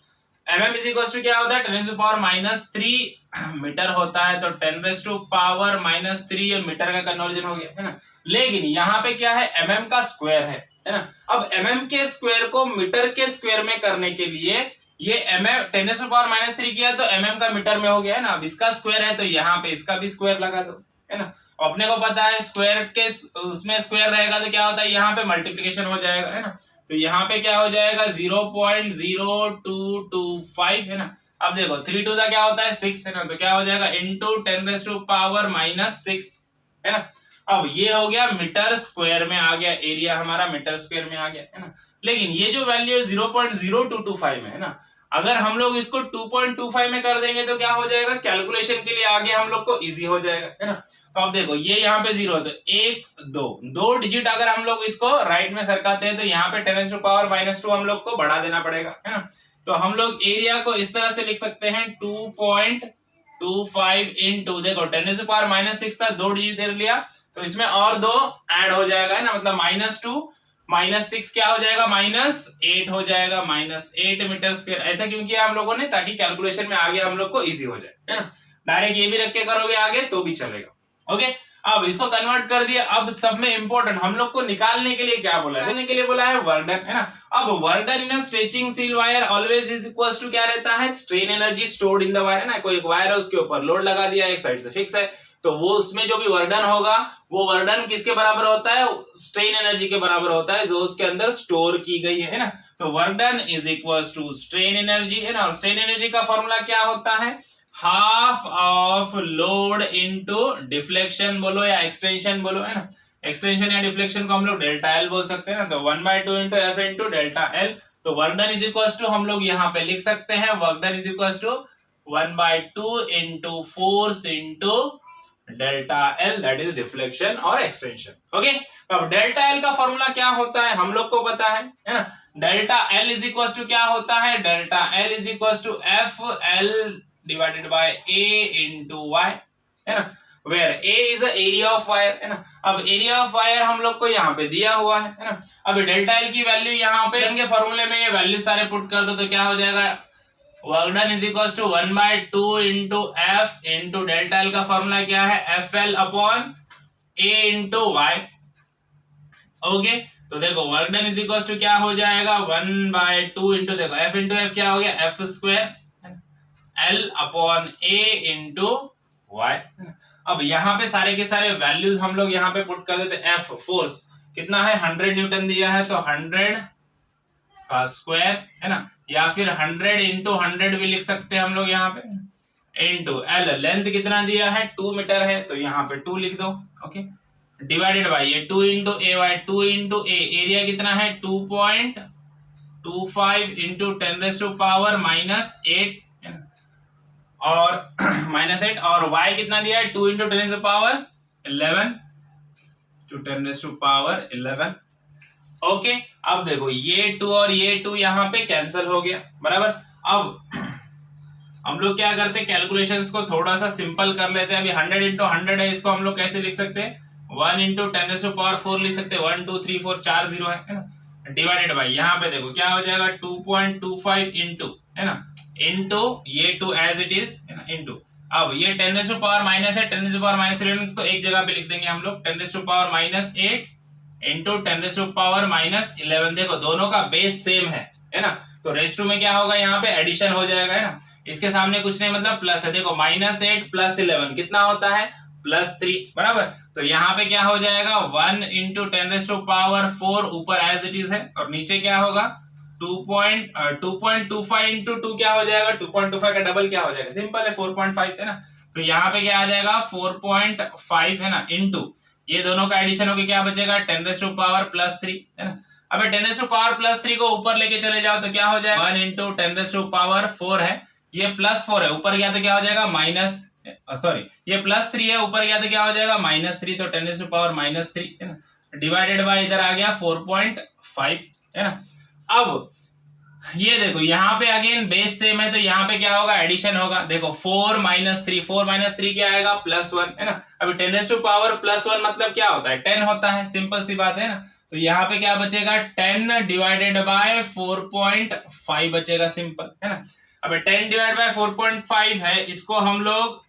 mm इज इक्वल टू क्या होता है 10⁻³ मीटर होता है, तो 10⁻³ ये मीटर का कन्वर्जन हो गया है ना। लेकिन यहाँ पे क्या है mm का स्क्वायर है ना। अब mm के स्क्वायर को मीटर के स्क्वायर में करने के लिए ये mm 10⁻³ किया तो mm का मीटर में हो गया है ना। अब इसका स्क्वायर है तो यहाँ पे इसका भी स्क्वायर लगा दो है ना। अपने को पता है स्क्वायर के उसमें स्क्वायर रहेगा तो क्या होता है यहाँ पे मल्टीप्लिकेशन हो जाएगा है ना। तो यहाँ पे क्या हो जाएगा 0.0225 है ना। अब देखो 3 2 क्या होता है 6 है ना, तो क्या हो जाएगा इंटू 10⁻⁻6 है ना। अब ये हो गया मीटर स्क्वायर में आ गया, एरिया हमारा मीटर स्क्वायर में आ गया है ना। लेकिन ये जो वैल्यू है 0.0225 में है ना, अगर हम लोग इसको 2.25 में कर देंगे तो क्या हो जाएगा, कैलकुलेशन के लिए आगे हम लोग को इजी हो जाएगा है ना। तो अब देखो ये यहाँ पे 0 तो 1 2 डिजिट अगर हम लोग इसको राइट में सरकाते हैं तो यहाँ पे 10⁻⁻² हम लोग को बढ़ा देना पड़ेगा है ना। तो हम लोग एरिया को इस तरह से लिख सकते हैं 2.25 इंटू देखो 10⁻⁻6 था, 2 डिजिट दे लिया तो इसमें और 2 ऐड हो जाएगा है ना, मतलब -2 -6 क्या हो जाएगा -8 हो जाएगा, -8 मीटर स्क्वायर। ऐसा क्यों किया हम लोगों ने, ताकि कैलकुलेशन में आगे हम लोग को इजी हो जाए है ना। डायरेक्ट ये भी रख के करोगे आगे तो भी चलेगा। ओके अब इसको कन्वर्ट कर दिया। अब सब में इंपॉर्टेंट हम लोग को निकालने के लिए क्या बोला है, निकालने के लिए बोला है वर्क डन है ना। अब work done in stretching steel wire always is equal to क्या रहता है, strain energy stored in the wire है ना। कोई एक वायर है उसके ऊपर लोड लगा दिया, एक साइड से फिक्स है, तो वो उसमें जो भी वर्क डन होगा वो वर्क डन किसके बराबर होता है, स्ट्रेन एनर्जी के बराबर होता है जो उसके अंदर स्टोर की गई है ना। तो work done is equal to strain energy है ना। और स्ट्रेन एनर्जी का फॉर्मूला क्या होता है, half of load into deflection बोलो या एक्सटेंशन बोलो है ना। एक्सटेंशन या डिफ्लेक्शन को हम लोग डेल्टा एल बोल सकते हैं ना। तो 1/2 into F into delta L. तो work done is equal to हम लोग यहाँ पे लिख सकते हैं work done is equal to 1/2 into force into delta L, that is deflection और एक्सटेंशन। ओके अब डेल्टा एल का फॉर्मूला क्या होता है हम लोग को पता है ना। Delta L is equal to क्या होता है, delta L is equal to F L divided by A into Y है ना, where A is the area of wire है ना। अब area of wire हम लोग को यहाँ पे दिया हुआ है ना। अब डेल्टा एल की वैल्यू यहाँ पे इनके फॉर्मूले में ये वैल्यू सारे पुट कर दो तो क्या हो जाएगा, work done is equal to 1/2 into F into delta L का फॉर्मूला क्या है, F L upon A into Y. Okay तो देखो work done is equal to क्या हो जाएगा 1/2 इंटू देखो एफ इंटू एफ क्या हो गया F square L upon A into Y. अब यहाँ पे सारे के सारे वैल्यूज हम लोग यहाँ पे पुट कर देते। F फोर्स कितना है 100 न्यूटन दिया है तो 100 का स्क्वायर है ना, या फिर 100 इंटू 100 भी लिख सकते हैं हम लोग यहाँ पे, इंटू L लेंथ कितना दिया है 2 मीटर है तो यहाँ पे 2 लिख दो। ओके डिवाइडेड बाई ये 2 इंटू ए वाई 2 इंटू ए, एरिया कितना है 2.25 इंटू 10⁻⁻8 और -8 और y कितना दिया है 2 इंटू 10⁻11 टू 10⁻11। ओके अब देखो ये 2 और ये 2 यहाँ पे कैंसिल हो गया बराबर। अब हम लोग क्या करते हैं कैलकुलेशंस को थोड़ा सा सिंपल कर लेते हैं। अभी 100 इंटू 100 है, इसको हम लोग कैसे लिख सकते हैं 1 इंटू 10⁻4 लिख सकते हैं, 1 2 3 4 4 0 है ना, डिवाइडेड बाई यहाँ पे देखो क्या हो जाएगा 2.25 इंटू है ना इंटू ये 2 एज इट इज है ना इंटू अब ये 10⁻⁻ है 10⁻⁻11 को एक जगह पे लिख देंगे हम लोग 10⁻⁻8 इंटू 10⁻⁻11। देखो दोनों का बेस सेम है ना, तो रेस टू में क्या होगा यहाँ पे एडिशन हो जाएगा है ना। इसके सामने कुछ नहीं मतलब प्लस है, देखो -8 + 11 कितना होता है +3 बराबर। तो यहाँ पे क्या हो जाएगा 1 इंटू 10⁻4 ऊपर एज इट इज है और नीचे क्या होगा 2.25 इंटू 2 क्या हो जाएगा 2.25 का डबल क्या हो जाएगा सिंपल है 4.5 है ना। तो यहाँ पे क्या आ जाएगा 4.5 है ना इंटू ये दोनों का एडिशन होके क्या बचेगा 10⁻+3 है ना। अब 10⁻+3 को ऊपर लेके चले जाओ तो क्या हो जाएगा 1 इंटू 10⁻4 है, ये +4 है ऊपर गया तो क्या हो जाएगा माइनस सॉरी ये +3 है ऊपर गया तो क्या हो जाएगा -3 तो 10⁻³ है ना, डिवाइडेड बाय इधर आ गया 4.5 है ना। अब ये देखो यहाँ पे अगेन बेस सेम है तो यहाँ पे क्या होगा एडिशन होगा। देखो 4 - 3 क्या आएगा +1 है ना। अभी 10⁻+1 मतलब क्या होता है 10 होता है, सिंपल सी बात है ना। तो यहाँ पे क्या बचेगा 10 डिवाइडेड बाय 4.5 बचेगा, सिंपल है ना। अब 10 डिवाइड बाय 4.5 है, इसको हम लोग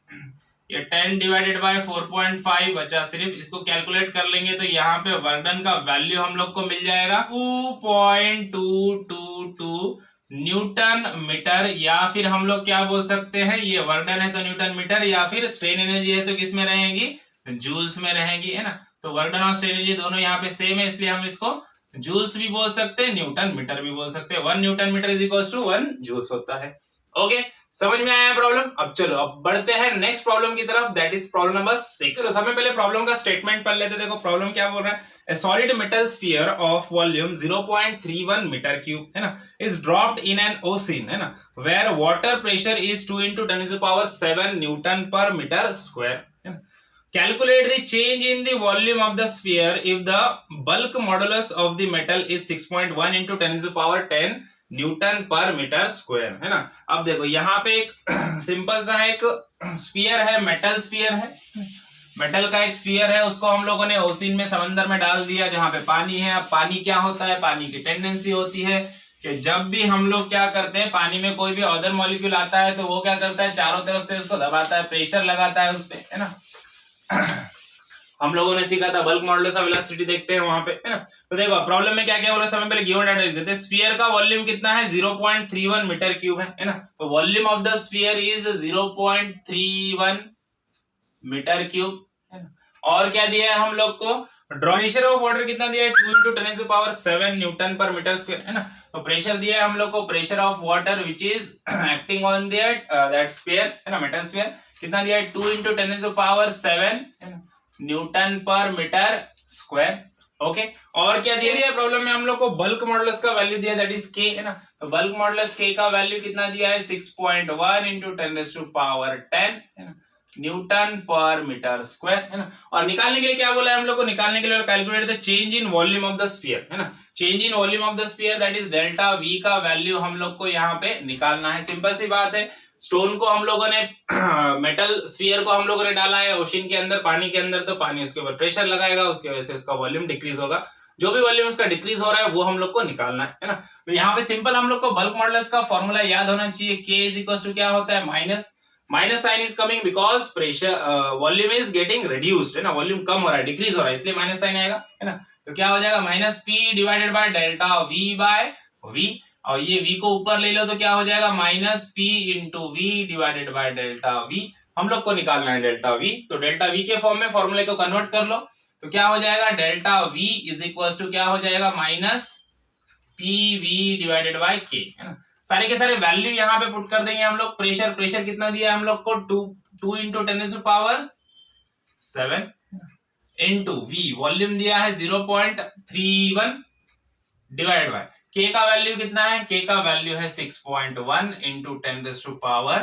ये 10 डिवाइडेड बाय 4.5 बचा सिर्फ, इसको कैलकुलेट कर लेंगे तो यहाँ पे वर्क डन का वैल्यू हम लोग को मिल जाएगा 2.222 न्यूटन मीटर, या फिर हम लोग क्या बोल सकते हैं, ये वर्क डन है तो न्यूटन मीटर, या फिर स्ट्रेन एनर्जी है तो किस में रहेंगी, जूल्स में रहेंगी, है ना। तो वर्क डन और स्ट्रेन एनर्जी दोनों यहाँ पे सेम है, इसलिए हम इसको जूल्स भी बोल सकते हैं, न्यूटन मीटर भी बोल सकते हैं। 1 newton meter is equal to 1 joules होता है। ओके, समझ में आया प्रॉब्लम। अब चलो अब बढ़ते हैं नेक्स्ट प्रॉब्लम की तरफ, दैट इज प्रॉब्लम नंबर 6। तो सबसे पहले प्रॉब्लम का स्टेटमेंट पढ़ लेते। देखो प्रॉब्लम क्या बोल रहा है, a solid metal sphere of volume 0.31 meter cube है ना is dropped in an ocean है ना where water pressure is 2 into 10 to the power 7 Newton per meter square है ना। Calculate the change in the volume of the sphere if the bulk modulus of the metal is 6.1 into 10 to the power 10 Newton per metre square है ना। अब देखो यहाँ पे एक simple सा एक स्फीयर है, मेटल स्फीयर है, मेटल का एक स्फीयर है, उसको हम लोगों ने ओशियन में, समंदर में डाल दिया जहां पे पानी है। अब पानी क्या होता है, पानी की टेंडेंसी होती है कि जब भी हम लोग क्या करते हैं, पानी में कोई भी अदर मॉलिक्यूल आता है तो वो क्या करता है, चारों तरफ से उसको दबाता है, प्रेशर लगाता है उस पे, है ना। हम लोगों ने सीखा था बल्क मॉडुलस ऑफ वेलोसिटी, देखते हैं वहां पे, है ना। तो देखो प्रॉब्लम में क्या क्या बोला, समय पहले गिवन डाटा लिख देते हैं। स्फीयर का वॉल्यूम कितना है, 0.31 मीटर क्यूब है ना। तो volume of the sphere is 0.31 meter cube है ना। और क्या दिया है हम लोग को, प्रेशर ऑफ वाटर कितना दिया है, 2 into 10 to the power 7 Newton per metre square है ना। तो प्रेशर दिया है हम लोग को, pressure of water which is acting on that sphere है ना, मेटल स्फीयर, कितना दिया है, 2 into 10 to the power 7 है ना Newton per metre square. Okay, और क्या दिया है प्रॉब्लम में हम लोग को, बल्क मॉडुलस का वैल्यू दिया दैट इज के है ना। तो बल्क मॉडुलस के का वैल्यू कितना दिया है, 6.1 into 10 to the power 10 है ना न्यूटन पर मीटर स्क्वायर है ना। और निकालने के लिए क्या बोला है हम लोग को, निकालने के लिए calculate the change in volume of the sphere है ना। Change in volume of the sphere that is delta we का वैल्यू हम लोग को यहाँ पे निकालना है। सिंपल सी बात है, स्टोन को हम लोगों ने मेटल स्फीयर को हम लोगों ने डाला है ओशियन के अंदर, पानी के अंदर, तो पानी उसके ऊपर प्रेशर लगाएगा, उसकी वजह से उसका वॉल्यूम डिक्रीज होगा। जो भी वॉल्यूम उसका डिक्रीज हो रहा है वो हम लोग को निकालना है ना। तो यहाँ पे सिंपल हम लोग को बल्क मॉडुलस का फॉर्मूला याद होना चाहिए, के इज इक्वल टू क्या होता है, minus sign is coming because pressure volume is getting reduced है ना, वॉल्यूम कम हो रहा है, डिक्रीज हो रहा है, इसलिए माइनस साइन आएगा है ना। तो क्या हो जाएगा, minus P divided by delta V by V, और ये v को ऊपर ले लो तो क्या हो जाएगा, minus P into V divided by delta V. हम लोग को निकालना है डेल्टा v, तो डेल्टा v के फॉर्म में फॉर्मूले को कन्वर्ट कर लो तो क्या हो जाएगा, delta v is equal to क्या हो जाएगा, minus P V divided by K है ना। सारे के सारे वैल्यू यहाँ पे पुट कर देंगे हम लोग। प्रेशर कितना दिया है हम लोग को, 2 into 10 to the power 7 into V, volume दिया है 0.31 डिवाइडेड बाय के का वैल्यू कितना है, के का वैल्यू है 6.1 into 10 to the power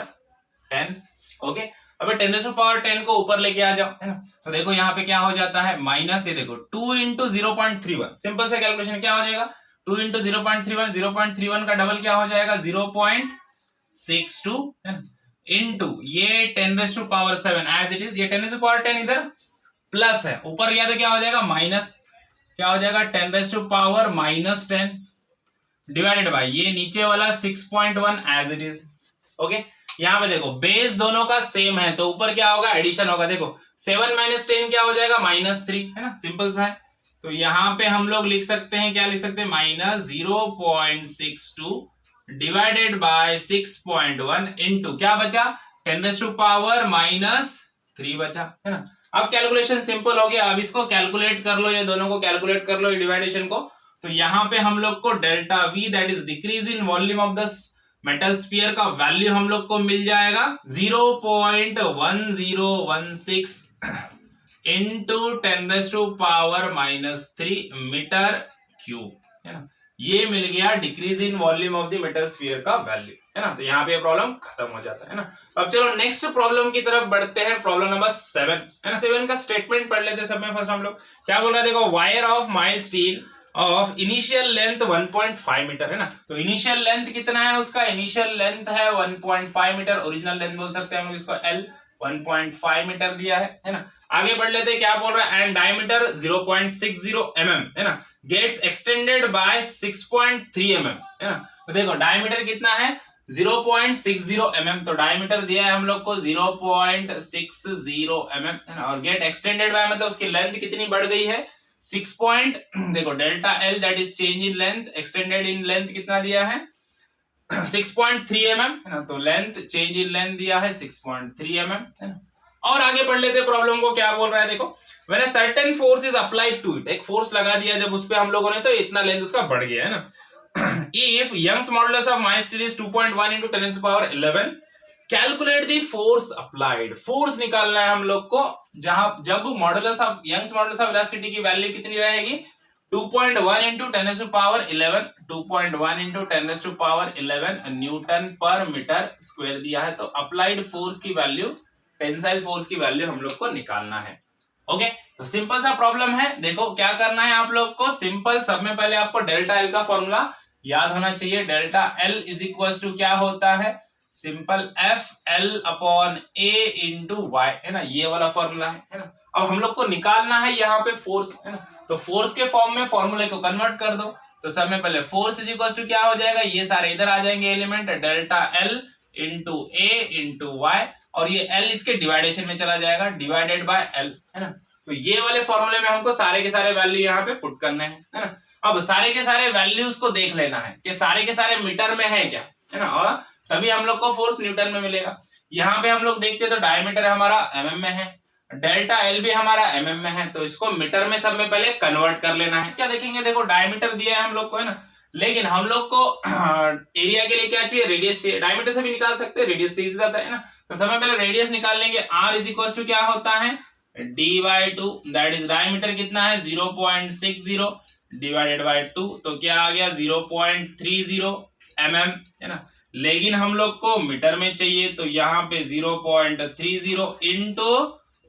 10। Okay, अब 10 to the power 10 को ऊपर लेके आ जाओ है ना। तो देखो यहाँ पे क्या हो जाता है, माइनस, ये देखो 2 into 0.31, सिंपल सा कैलकुलेशन क्या हो जाएगा, 2 into 0.31, 0.31 का डबल क्या हो जाएगा, 0.62 है ना, इंटू ये 10 to the power 7 as it is, ये 10 to the power 10 इधर प्लस है, ऊपर गया तो क्या हो जाएगा, माइनस, क्या हो जाएगा 10 to the power -10 divided by ये नीचे वाला 6.1 एज इट इज। ओके, यहाँ पे देखो बेस दोनों का सेम है तो ऊपर क्या होगा, एडिशन होगा। देखो 7 - 10 क्या हो जाएगा, -3 है ना, सिंपल सा है। तो यहाँ पे हम लोग लिख सकते हैं, क्या लिख सकते हैं, -0.62 डिवाइडेड बाय 6.1 इंटू क्या बचा, 10 to the power -3 बचा है ना। अब कैलकुलेशन सिंपल हो गया, अब इसको कैलकुलेट कर लो, ये दोनों को कैलकुलेट कर लो, ये डिवाइडेशन को। तो यहाँ पे हम लोग को delta V that is decrease in volume of the metal sphere का वैल्यू हम लोग को मिल जाएगा 0.1016 इंटू 10 to the power -3 metre cube है ना। ये मिल गया decrease in volume of the metal sphere का वैल्यू है ना। तो यहाँ पे प्रॉब्लम खत्म हो जाता है ना। अब चलो नेक्स्ट प्रॉब्लम की तरफ बढ़ते हैं, प्रॉब्लम नंबर 7 है ना। 7 का स्टेटमेंट पढ़ लेते हैं सब में। फर्स्ट हम लोग क्या बोल रहे हैं, देखो wire of mild steel of initial length 1.5 meter है ना। तो इनिशियल लेंथ कितना है उसका, इनिशियल लेंथ है 1.5 मीटर, ओरिजिनल लेंथ बोल सकते हैं हम लोग इसको L 1.5 मीटर दिया है ना। आगे बढ़ लेते हैं, क्या बोल रहा है, एंड डायमीटर 0.60 mm है ना, गेट्स एक्सटेंडेड बाय 6.3 mm है ना। तो देखो डायमीटर कितना है 0.60 mm, तो डायमीटर दिया है हम लोग को 0.60 mm है ना, और गेट एक्सटेंडेड बाय मतलब उसकी लेंथ कितनी बढ़ गई है 6 देखो delta L that is change in length, extended in length कितना दिया है 6.3 mm है ना, तो लेंथ चेंज इन लेंथ दिया है 6.3 mm है ना। और आगे बढ़ लेते प्रॉब्लम को, क्या बोल रहा है देखो, when a certain force is applied to it, एक फोर्स लगा दिया जब उस पे हम लोगों ने, तो इतना लेंथ उसका बढ़ गया है ना। If Young's modulus of mass steel is 2.1 into 10 to the power 11, calculate the force applied, force निकालना है हम लोग को, जहां जब modulus of Young's modulus of velocity की वैल्यू कितनी रहेगी 2.1 into 10 to the power 11, 2.1 into 10 to the power 11 Newton per metre square दिया है। तो अप्लाइड फोर्स की वैल्यू, टेंसाइल फोर्स की वैल्यू हम लोग को निकालना है। ओके, तो सिंपल सा प्रॉब्लम है। देखो क्या करना है आप लोग को, सिंपल, सब में पहले आपको डेल्टा एल का फॉर्मूला याद होना चाहिए। Delta L is equal to क्या होता है, simple F L upon A into Y है ना, ये वाला फॉर्मूला है ना। अब हम लोग को निकालना है यहाँ पे फोर्स है ना, तो फोर्स के फॉर्म में फॉर्मूले को कन्वर्ट कर दो। तो सब में पहले फोर्स इज इक्वल टू क्या हो जाएगा, ये सारे इधर आ जाएंगे एलिमेंट, डेल्टा एल इंटू ए इंटू वाई, और ये एल इसके डिवाइडेशन में चला जाएगा, डिवाइडेड बाय एल है ना। तो ये वाले फॉर्मूले में हमको सारे के सारे वैल्यू यहाँ पे पुट करने हैं है ना। अब सारे के सारे वैल्यूज को देख लेना है कि सारे के सारे मीटर में है क्या है ना, और तभी हम लोग को फोर्स न्यूटन में मिलेगा। यहाँ पे हम लोग देखते हैं तो डायमीटर हमारा mm में है, डेल्टा एल भी हमारा mm में है, तो इसको मीटर में सब में पहले कन्वर्ट कर लेना है। क्या देखेंगे, देखो डायमीटर दिया है हम लोग को है ना, लेकिन हम लोग को एरिया के लिए क्या चाहिए, रेडियस चाहिए। डायमीटर से भी निकाल सकते हैं, रेडियस से इजी जाता है ना। तो सब में पहले रेडियस निकाल लेंगे, r इज इक्वल टू क्या होता है d/2, दैट इज डायमीटर कितना है 0.60 डिवाइडेड बाय 2, तो क्या आ गया 0.30 mm है ना। लेकिन हम लोग को मीटर में चाहिए, तो यहाँ पे 0.30 इंटू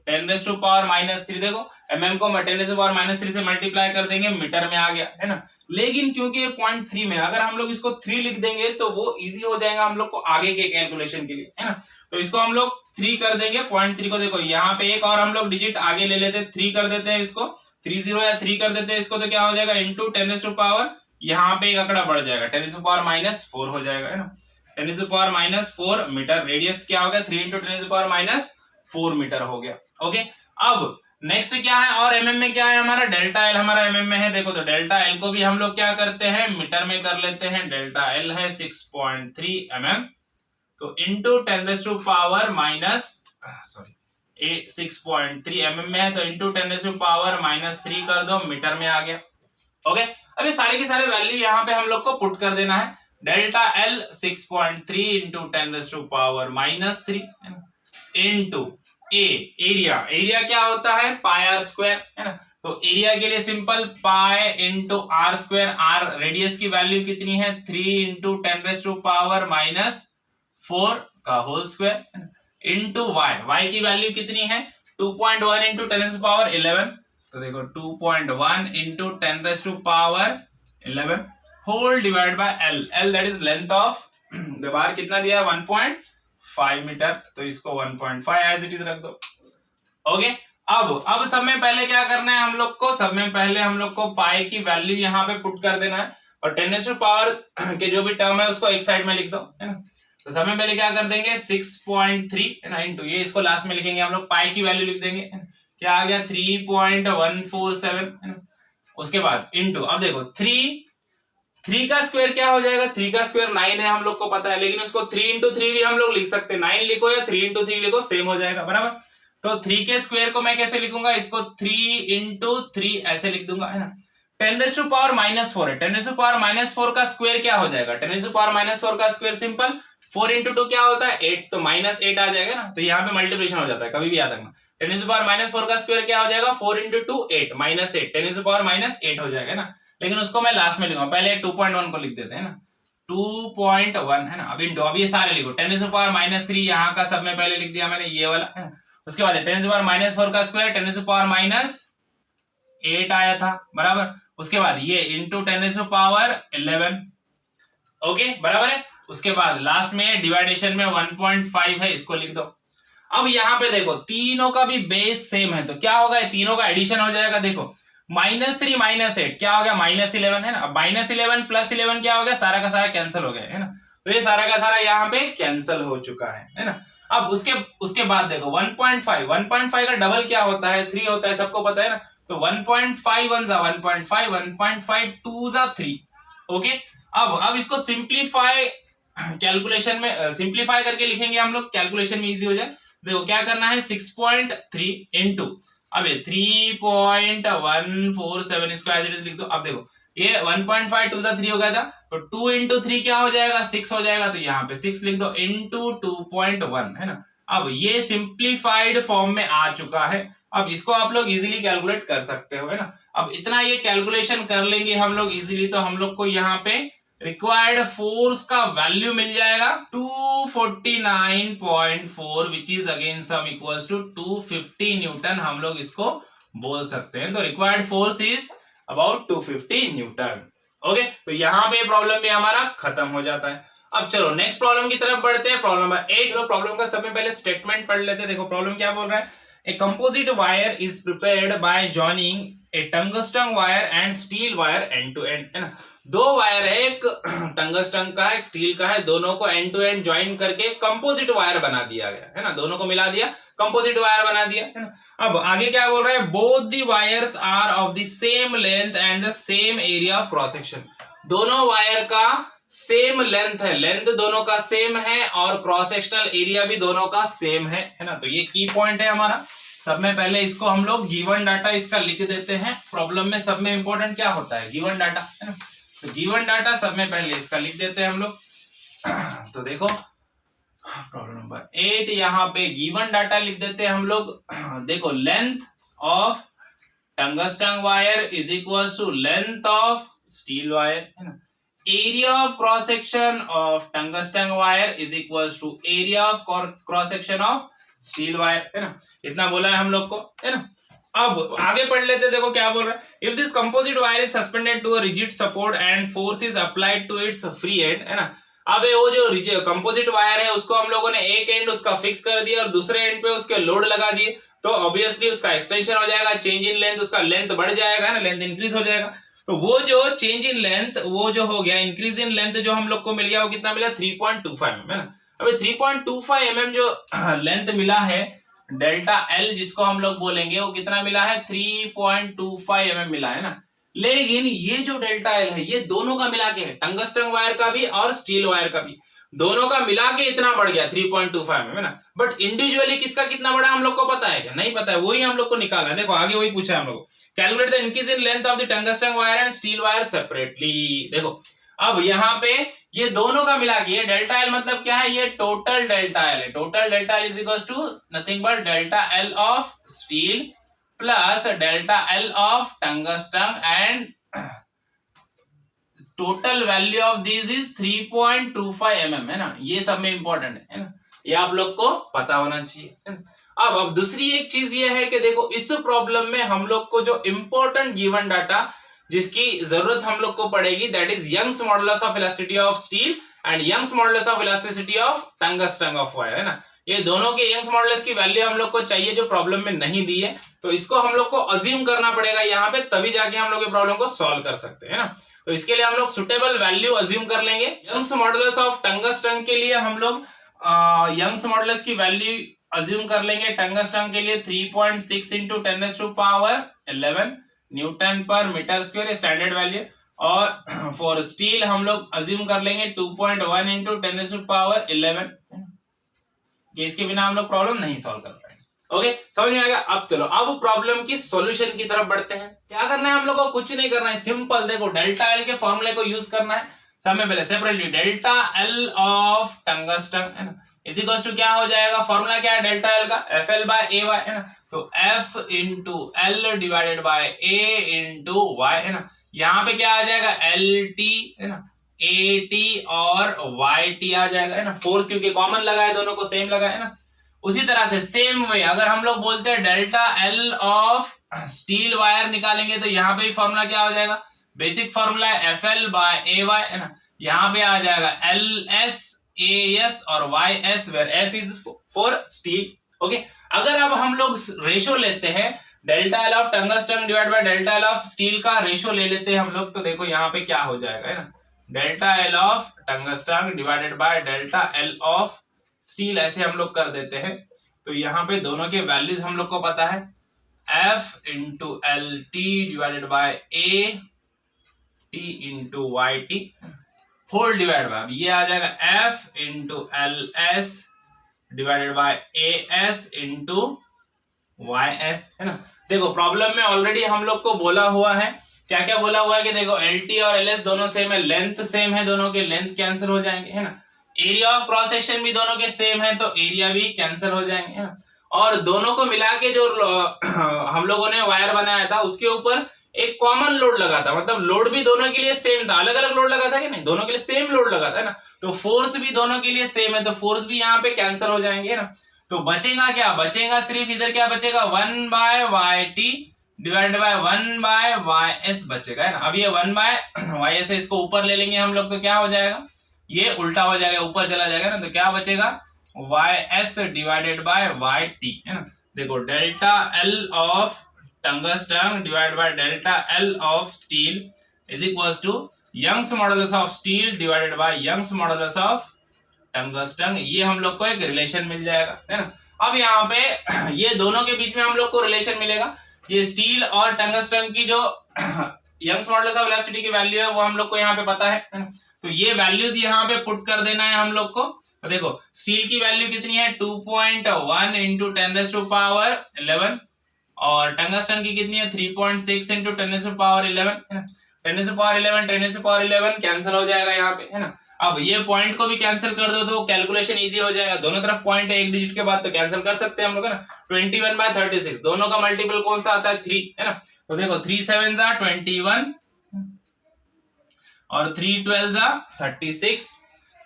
10 to the power -3, देखो mm को 10 to the power -3 से मल्टीप्लाई कर देंगे, मीटर में आ गया है ना। लेकिन क्योंकि ये 0.3 में, अगर हम लोग इसको 3 लिख देंगे तो वो इजी हो जाएगा हम लोग को आगे के कैलकुलेशन के लिए है ना। तो इसको हम लोग 3 कर देंगे, 0.3 को देखो यहाँ पे एक और हम लोग डिजिट आगे ले लेते हैं, 3 कर देते हैं इसको, 30 या 3 कर देते हैं इसको, तो क्या हो जाएगा इंटू 10 to the power, यहाँ पे एक आंकड़ा बढ़ जाएगा 10 to the power -4 हो जाएगा है ना। 10 to the power -4 meter, radius क्या हो गया 3 into 10 to the power -4 metre हो गया। ओके, अब नेक्स्ट क्या है, और mm में क्या है हमारा, डेल्टा एल हमारा mm में है। देखो तो डेल्टा एल को भी हम लोग क्या करते हैं, मीटर में कर लेते हैं। डेल्टा एल है 6.3 mm, तो into 10 to the power sorry 6.3 mm में है, तो इंटू 10 to the power -3 कर दो, मीटर में आ गया। ओके, अब ये सारे के सारे वैल्यू यहाँ पे हम लोग को पुट कर देना है। Delta L 6.3 into 10 to the power -3 into A, area क्या होता है पाई आर स्क्वायर है ना। तो एरिया के लिए simple pi into R square, R radius की वैल्यू कितनी है 3 इंटू 10 to the power -4 का होल स्क्वायर इंटू वाई की वैल्यू कितनी है 2.1 इंटू 10 to the power 11, तो देखो 2.1 into 10 to the power 11 whole divide by L that is length of the bar, कितना दिया है 1.5 मीटर, तो इसको 1.5 एज इट इज रख दो। ओके, अब सब में पहले क्या करना है हम लोग को, सब में पहले हम लोग को पाई की वैल्यू यहाँ पे पुट कर देना है, और 10 to the power के जो भी टर्म है उसको एक साइड में लिख दो है ना। तो सब में पहले क्या कर देंगे 6.3 है ना, इंटू ये इसको लास्ट में लिखेंगे हम लोग, पाई की वैल्यू लिख देंगे, क्या आ गया 3.147 है ना। उसके बाद इंटू, अब देखो 3 का स्क्वायर क्या हो जाएगा, 3 का स्क्वायर 9 है हम लोग को पता है, लेकिन उसको 3 into 3 भी हम लोग लिख सकते हैं, 9 लिखो या 3 into 3 लिखो सेम हो जाएगा बराबर। तो 3 के स्क्वायर को मैं कैसे लिखूंगा, इसको 3 into 3 ऐसे लिख दूंगा है ना। 10 to the power -4 है, 10 to the power -4 का स्क्वायर क्या हो जाएगा, 10 to the power -4 का स्क्वायर सिंपल 4 into 2 क्या होता है 8, तो -8 आ जाएगा ना। तो यहाँ पे मल्टीप्लिकेशन हो जाता है, कभी भी याद रखना। 10 to the power -4 का स्क्वायर क्या हो जाएगा 4 into 2 8 -8, 10 to the power -8 हो जाएगा ना। लेकिन उसको मैं लास्ट में लिखूंगा, पहले 2.1 को लिख देते हैं ना, 2.1 है ना। अब ये सारे लिखो, 10 to the power -3 यहाँ का सब में पहले लिख दिया मैंने, ये वाला है ना। उसके बाद 10 to the power -4 का स्क्वायर 10 to the power -8 आया था बराबर। उसके बाद ये into 10 to the power 11, okay बराबर है। उसके बाद लास्ट में डिवाइडेशन में 1.5 है, इसको लिख दो। अब यहाँ पे देखो तीनों का भी बेस सेम है, तो क्या होगा, तीनों का एडिशन हो जाएगा। देखो -3 -8 क्या हो गया, -11 है ना। अब -11 + 11 क्या हो गया, सारा का सारा कैंसिल हो गया है ना। तो ये सारा का सारा यहाँ पे कैंसिल हो चुका है ना। अब उसके बाद देखो 1.5 का डबल क्या होता है, 3 होता है, सबको पता है ना। तो 1.5 1 जा 1.5, 1.5 2 जा 3। ओके, अब इसको सिंप्लीफाई कैलकुलेशन में सिंप्लीफाई करके लिखेंगे हम लोग, कैलकुलेशन में इजी हो जाए। देखो क्या करना है, 6.3 इंटू, अब ये 3.147 इसको एज इट इज लिख दो। अब देखो ये 1.5 2 3 हो गया था, तो 2 इंटू 3 क्या हो जाएगा, 6 हो जाएगा। तो यहाँ पे 6 लिख दो इंटू 2.1 है ना। अब ये सिंप्लीफाइड फॉर्म में आ चुका है। अब इसको आप लोग इजीली कैलकुलेट कर सकते हो है ना। अब इतना ये कैलकुलेशन कर लेंगे हम लोग इजीली, तो हम लोग को यहाँ पे रिक्वायर्ड फोर्स का वैल्यू मिल जाएगा 249.4 which is again some equals to 250 newton, हम लोग इसको बोल सकते हैं। तो required force is about 250 newton. Okay, तो यहाँ पे प्रॉब्लम भी हमारा खत्म हो जाता है। अब चलो नेक्स्ट प्रॉब्लम की तरफ बढ़ते हैं, प्रॉब्लम नंबर 8। तो प्रॉब्लम का सबसे पहले स्टेटमेंट पढ़ लेते हैं। देखो प्रॉब्लम क्या बोल रहा है, a composite wire is prepared by joining a tungsten wire and steel wire end to end, है ना। दो वायर है, एक टंगस्टन का एक स्टील का है, दोनों को एंड टू एंड ज्वाइन करके कंपोजिट वायर बना दिया गया है ना, दोनों को मिला दिया, कंपोजिट वायर बना दिया है ना। अब आगे क्या बोल रहा है, both the wires are of the same length and the same area of cross section. दोनों वायर का सेम लेंथ है, लेंथ दोनों का सेम है और क्रॉस सेक्शनल एरिया भी दोनों का सेम है ना। तो ये की पॉइंट है हमारा। सब में पहले इसको हम लोग गिवन डाटा इसका लिख देते हैं। प्रॉब्लम में सब में इंपॉर्टेंट क्या होता है, गिवन डाटा है ना। तो गिवन डाटा सब में पहले इसका लिख देते हैं हम लोग। तो देखो प्रॉब्लम नंबर 8, यहाँ पे गिवन डाटा लिख देते हैं हम लोग। देखो length of tungsten wire is equal to length of steel wire है ना। Area of cross section of tungsten wire is equal to area of cross section of steel wire है ना। इतना बोला है हम लोग को है ना। अब आगे पढ़ लेते, देखो क्या बोल रहा है, if this composite wire is suspended to a rigid support and force is applied to its free end है ना। अब वो जो कंपोजिट वायर है उसको हम लोगों ने एक एंड उसका फिक्स कर दिया और दूसरे एंड पे उसके लोड लगा दिए, तो ऑब्वियसली उसका एक्सटेंशन हो जाएगा, चेंज इन लेंथ, उसका लेंथ बढ़ जाएगा ना, लेंथ इंक्रीज हो जाएगा। तो वो जो चेंज इन लेंथ वो जो हो गया, इंक्रीज इन लेंथ जो हम लोग को मिल गया, वो कितना मिला, 3.25 mm है ना। अभी 3.25 mm जो लेंथ मिला है डेल्टा एल जिसको हम लोग बोलेंगे, वो कितना मिला है, 3.25 mm मिला है ना। लेकिन ये जो डेल्टा एल है ये दोनों का मिला के है, टंगस्टन वायर का भी और स्टील वायर का भी, दोनों का मिला के इतना बढ़ गया 3.25 mm है ना। बट इंडिविजुअली किसका कितना बड़ा हम लोग को पता है क्या, नहीं पता है, वही हम लोग को निकालना है। देखो आगे वही पूछा है हम लोग, calculate the increase in length of the tungsten wire and steel wire separately. देखो अब यहाँ पे ये दोनों का मिला के, ये डेल्टा एल मतलब क्या है, ये टोटल डेल्टा एल है। Total delta L is equal to nothing but delta L of steel plus delta L of tungsten and total value of this is 3.25 mm है ना। ये सब में इंपॉर्टेंट है ना, ये आप लोग को पता होना चाहिए है ना। अब दूसरी एक चीज ये है कि देखो इस प्रॉब्लम में हम लोग को जो इंपॉर्टेंट गिवन डाटा जिसकी जरूरत हम लोग को पड़ेगी, that is Young's modulus of elasticity of steel and Young's modulus of elasticity of tungsten of wire है ना। ये दोनों के यंग्स मॉडुलस की वैल्यू हम लोग को चाहिए जो प्रॉब्लम में नहीं दी है, तो इसको हम लोग को अज्यूम करना पड़ेगा यहाँ पे, तभी जाके हम लोग ये प्रॉब्लम को सॉल्व कर सकते हैं ना। तो इसके लिए हम लोग सुटेबल वैल्यू अज्यूम कर लेंगे। यंग्स मॉडुलस ऑफ टंगस्टन के लिए हम लोग यंग्स मॉडुलस की वैल्यू अज्यूम कर लेंगे। टंगस्टन के लिए 3.6 into 10⁻11 newton per metre square standard value, और फॉर स्टील हम लोग अज्यूम कर लेंगे 2.1 into 10⁻11। कि इसके बिना हम लोग प्रॉब्लम नहीं सॉल्व कर पाएंगे। ओके, समझ में आ गया। अब चलो अब प्रॉब्लम की सॉल्यूशन की तरफ बढ़ते हैं। क्या करना है हम लोग को, कुछ नहीं करना है, सिंपल देखो डेल्टा एल के फॉर्मूले को यूज करना है। सब में पहले separately delta L of tungsten है ना इज इक्वल टू क्या हो जाएगा, फॉर्मूला क्या है डेल्टा एल का, FL by AY है ना। तो F into L divided by A into Y है ना। यहाँ पे क्या आ जाएगा, LT है ना, AT और YT आ जाएगा है ना। फोर्स क्योंकि कॉमन लगा है, दोनों को सेम लगा है ना। उसी तरह से सेम वे अगर हम लोग बोलते हैं delta L of steel wire निकालेंगे, तो यहाँ पे भी फॉर्मूला क्या हो जाएगा, बेसिक फॉर्मूला है FL by AY है ना। यहाँ पे आ जाएगा LS AS और YS, where S is for steel okay, अगर अब हम लोग रेशो लेते हैं delta L of tungsten divide by delta L of steel का रेशो ले लेते हैं हम लोग, तो देखो यहाँ पे क्या हो जाएगा, है ना, delta L of tungsten divided by delta L of steel, ऐसे हम लोग कर देते हैं। तो यहाँ पे दोनों के वैल्यूज हम लोग को पता है, F into L T divided by A T into Y T whole divide by, ये आ जाएगा F into L S divided by A S into Y S, है ना। देखो प्रॉब्लम में ऑलरेडी हम लोग को बोला हुआ है, क्या क्या बोला हुआ है कि देखो एल टी और एल एस दोनों सेम है, लेंथ सेम है, दोनों के लेंथ कैंसिल हो जाएंगे, है ना। एरिया ऑफ क्रॉस सेक्शन भी दोनों के सेम है, तो एरिया भी कैंसिल हो जाएंगे, है ना। और दोनों को मिला के जो हम लोगों ने वायर बनाया था उसके ऊपर एक कॉमन लोड लगा था, मतलब लोड भी दोनों के लिए सेम था, अलग अलग लोड लगा था कि नहीं, दोनों के लिए सेम लोड लगा था, है ना। तो फोर्स भी दोनों के लिए सेम है, तो फोर्स भी यहाँ पे कैंसिल हो जाएंगे, है ना। तो बचेगा क्या, बचेगा सिर्फ इधर क्या बचेगा, 1 by Y T divided by 1 by Y S बचेगा, है ना। अब ये 1 बाय वाई एस है, इसको ऊपर ले लेंगे हम लोग, तो क्या हो जाएगा, ये उल्टा हो जाएगा, ऊपर चला जाएगा ना, तो क्या बचेगा, Y S divided by Y T, है ना। देखो delta L of tungsten divided by delta L of steel is equals to Young's modulus of steel divided by Young's modulus of tungsten, ये हम लोग को एक रिलेशन मिल जाएगा, है ना। अब यहाँ पे ये दोनों के बीच में हम लोग को रिलेशन मिलेगा, ये स्टील और टंगस्टन की जो यंग्स मॉडुलस ऑफ इलास्टिसिटी की वैल्यू है वो हम लोग को यहाँ पे पता है ना। तो ये वैल्यूज यहाँ पे पुट कर देना है हम लोग को। तो देखो स्टील की वैल्यू कितनी है 2.1 इंटू 10⁻11 और टंगस्टन की कितनी है 3.6 इंटू 10⁻11, है ना। 10⁻11 कैंसिल हो जाएगा यहाँ पे, है ना। अब ये पॉइंट को भी कैंसिल कर दो तो कैलकुलेशन इजी हो जाएगा, दोनों तरफ पॉइंट है एक डिजिट के बाद, तो कैंसिल कर सकते हैं हम लोग, है ना। 21/36 दोनों का मल्टीपल कौन सा आता है 3, है ना। तो देखो 3 7 21 और 3 12 36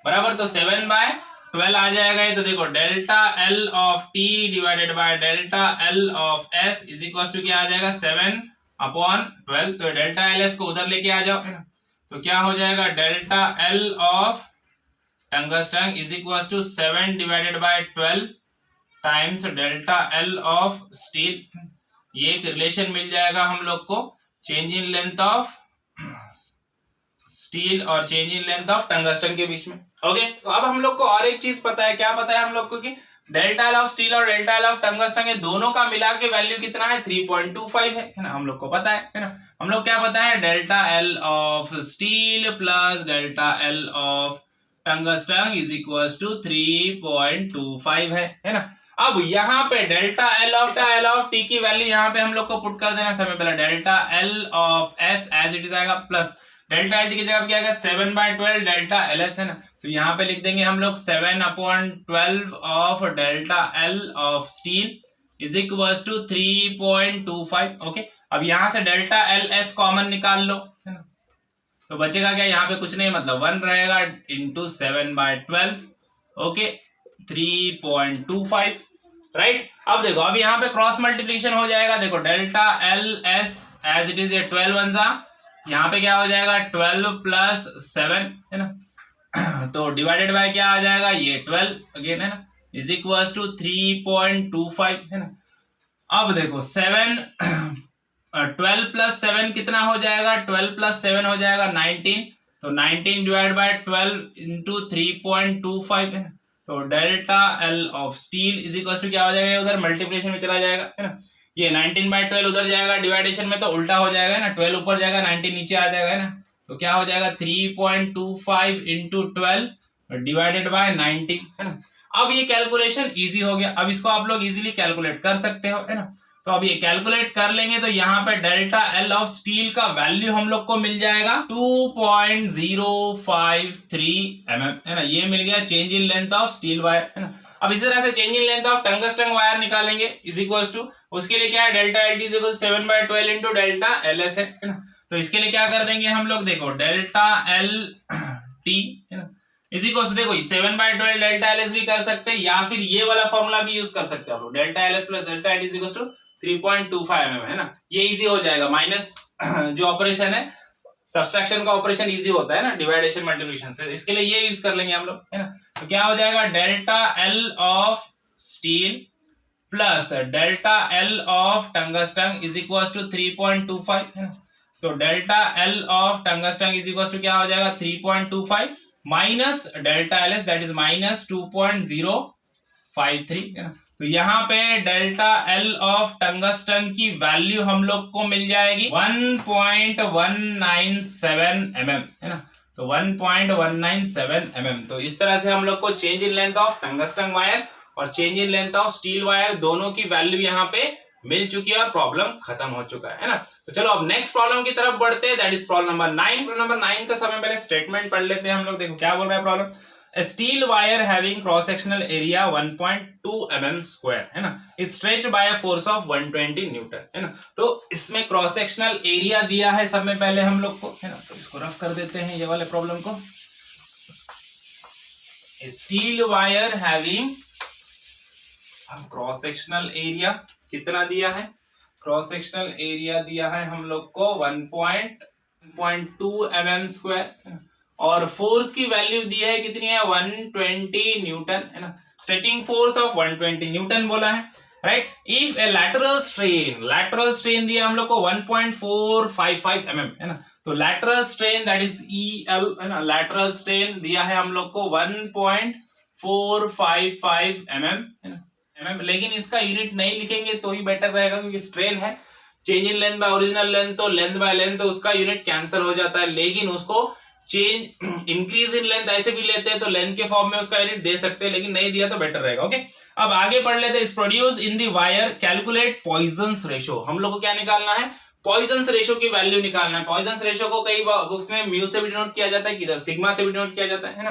बराबर, तो 7/12 आ जाएगा ये। तो देखो delta L of T divided by delta L of S is equal to क्या आ जाएगा 7/12। तो डेल्टा एल एस को उधर लेके आ जाओ, है ना। तो क्या हो जाएगा delta L of tungsten is equal to 7 divided by 12 times delta L of steel. ये एक रिलेशन मिल जाएगा हम लोग को, change in length of steel और change in length of tungsten के बीच में। ओके, तो अब हम लोग को और एक चीज पता है, क्या पता है हम लोग को कि डेल्टा एल ऑफ स्टील और डेल्टा एल ऑफ टंगस्टन के दोनों का मिला के वैल्यू कितना है 3.25 है ना, हम लोग को पता है ना। हम लोग क्या पता है delta L of steel plus delta L of tungsten is equal to 3.25 है ना। अब यहाँ पे डेल्टा एल ऑफ टी की वैल्यू यहाँ पे हम लोग को पुट कर देना, समय पहले delta L of S as it is आएगा प्लस डेल्टा एल टी की जगह क्या आएगा 7/12 डेल्टा एल एस, है ना। तो यहाँ पे लिख देंगे हम लोग 7/12 of delta L of steel is equal to 3.25। Okay, अब यहाँ से डेल्टा एल एस कॉमन निकाल लो, है ना। तो बचेगा क्या, यहाँ पे कुछ नहीं, मतलब 1 रहेगा इंटू 7/12, ओके 3.25, राइट। अब देखो अब यहाँ पे क्रॉस मल्टीप्लिकेशन हो जाएगा, देखो delta L S as it is 12 1 यहाँ पे क्या हो जाएगा 12 प्लस 7, है ना। तो डिवाइडेड बाय क्या आ जाएगा ये 12 अगेन, है ना, इज इक्वल टू 3.25, है ना। अब देखो 12 प्लस 7 कितना हो जाएगा, 12 प्लस 7 हो जाएगा 19, तो 19 डिवाइड बाय 12 इंटू 3.25, है ना। तो delta L of steel is equal to क्या हो जाएगा, उधर मल्टीप्लिकेशन में चला जाएगा, है ना। ये 19/12 उधर जाएगा, डिवाइडेशन में तो उल्टा हो जाएगा ना, 12 ऊपर जाएगा 19 नीचे आ जाएगा, है ना। तो क्या हो जाएगा 3.25 इंटू 12 डिवाइडेड बाय 19, है ना। अब ये कैलकुलेशन इजी हो गया, अब इसको आप लोग इजीली कैलकुलेट कर सकते हो, है ना। तो अब ये कैलकुलेट कर लेंगे तो यहाँ पे डेल्टा एल ऑफ स्टील का वैल्यू हम लोग को मिल जाएगा 2.053 mm, है ना। ये मिल गया change in length of steel wire, है ना। अब इसी तरह से change in length of tungsten wire निकालेंगे इज इक्वल टू, उसके लिए क्या है delta L T is equal 7/12 into delta L S, है ना। तो इसके लिए क्या कर देंगे हम लोग, देखो डेल्टा एल टी, है ना, इज इक्वल टू देखो 7/12 डेल्टा एल एस भी कर सकते हैं, या फिर ये वाला फॉर्मूला भी यूज कर सकते हो delta L S plus delta L T is equal to 3.25 mm, है ना। ये इजी हो जाएगा, माइनस जो ऑपरेशन है सब्सट्रैक्शन का ऑपरेशन इजी होता है ना डिवाइडेशन मल्टीप्लिकेशन से, इसके लिए ये यूज कर लेंगे हम लोग, है ना। तो क्या हो जाएगा delta L of steel plus delta L of tungsten is equal to 3.25 है ना। तो delta L of tungsten is equal to क्या हो जाएगा 3.25 minus delta L S that is minus 2.053 है ना। तो यहाँ पे डेल्टा एल ऑफ टंगस्टन की वैल्यू हम लोग को मिल जाएगी 1.197 mm है ना। तो 1.197 mm। तो इस तरह से हम लोग को change in length of tungsten wire और change in length of steel wire दोनों की वैल्यू यहाँ पे मिल चुकी है और प्रॉब्लम खत्म हो चुका है ना। तो चलो अब नेक्स्ट प्रॉब्लम की तरफ बढ़ते हैं, that is problem number 9। Problem number 9 का समय पहले स्टेटमेंट पढ़ लेते हैं हम लोग। देखो क्या बोल रहा है problem. A steel wire having cross sectional area 1.2 mm square है ना is stretched by a force of 120 Newton है ना। तो इसमें क्रॉस सेक्शनल एरिया दिया है सब में पहले हम लोग को है ना। तो इसको रफ कर देते हैं ये वाले प्रॉब्लम को। Steel wire having cross sectional area कितना दिया है, क्रॉस सेक्शनल एरिया दिया है हम लोग को 1.2 mm स्क्वायर और फोर्स की वैल्यू दी है कितनी है 120 न्यूटन है ना। स्ट्रेचिंग फोर्स ऑफ 120 न्यूटन बोला है right. If A lateral strain दिया हम लोग को 1.455 mm है ना। तो lateral strain that is EL है ना। लैटरल स्ट्रेन दिया है हम लोग को 1.455 mm है ना। लेकिन इसका यूनिट नहीं लिखेंगे तो ही बेटर रहेगा क्योंकि स्ट्रेन है। Change in length by original length तो लेंथ बाय लेंथ तो उसका यूनिट कैंसिल हो जाता है, लेकिन उसको चेंज इंक्रीज इन लेंथ ऐसे भी लेते हैं तो लेंथ के फॉर्म में उसका यूनिट दे सकते हैं, लेकिन नहीं दिया तो बेटर रहेगा। ओके अब आगे पढ़ लेते हैं। Produce in the wire calculate Poisson's ratio. हम लोग को क्या निकालना है, पॉइजन्स रेशो की वैल्यू निकालना है। पॉइजन्स रेशो को कई बुक्स में म्यू से भी डिनोट किया जाता है, किधर सिग्मा से भी डिनोट किया जाता है ना।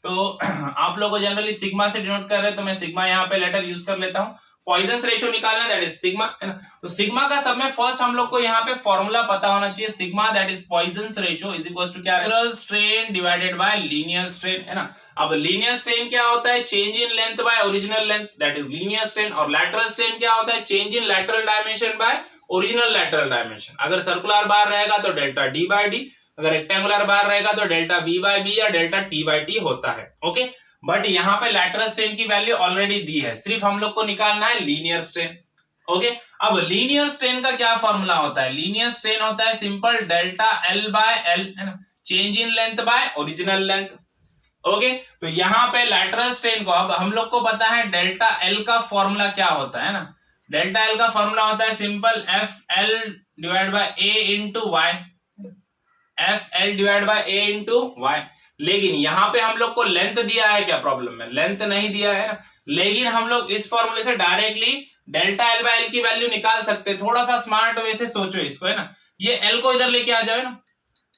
तो आप लोग को जनरली सिग्मा से डिनोट कर रहे हैं तो मैं सिग्मा यहाँ पे लेटर यूज कर लेता हूँ। पॉइजन्स रेशो निकालना है दैट इज सिग्मा है ना। तो सिग्मा का सब में फर्स्ट हम लोग को यहाँ पे फॉर्मूला पता होना चाहिए। Sigma that is Poisson's ratio is equal to क्या है, strain divided by linear strain है ना। अब लीनियर स्ट्रेन क्या होता है, change in length by original length that is linear strain. और लैटरल स्ट्रेन क्या होता है, change in lateral dimension by original lateral dimension. अगर सर्कुलर बार रहेगा तो डेल्टा डी बाय डी, अगर रेक्टेंगुलर बार रहेगा तो डेल्टा बी बाय बी या डेल्टा टी बाय टी होता है। ओके बट यहाँ पे लैटरल स्ट्रेन की वैल्यू ऑलरेडी दी है, सिर्फ हम लोग को निकालना है लीनियर स्ट्रेन। ओके अब लीनियर स्ट्रेन का क्या फॉर्मूला होता है, लीनियर स्ट्रेन होता है simple delta L by L है ना, change in length by original length. Okay तो यहाँ पे लैटरल स्ट्रेन को अब हम लोग को पता है डेल्टा एल का फॉर्मूला क्या होता है ना। डेल्टा एल का फॉर्मूला होता है simple F L divide by A into Y, F L divide by A into Y. लेकिन यहाँ पे हम लोग को लेंथ दिया है क्या, प्रॉब्लम में लेंथ नहीं दिया है ना। लेकिन हम लोग इस फॉर्मूले से directly delta L by L की वैल्यू निकाल सकते हैं। थोड़ा सा स्मार्ट वे से सोचो इसको है ना। ये एल को इधर लेके आ जाओ ना,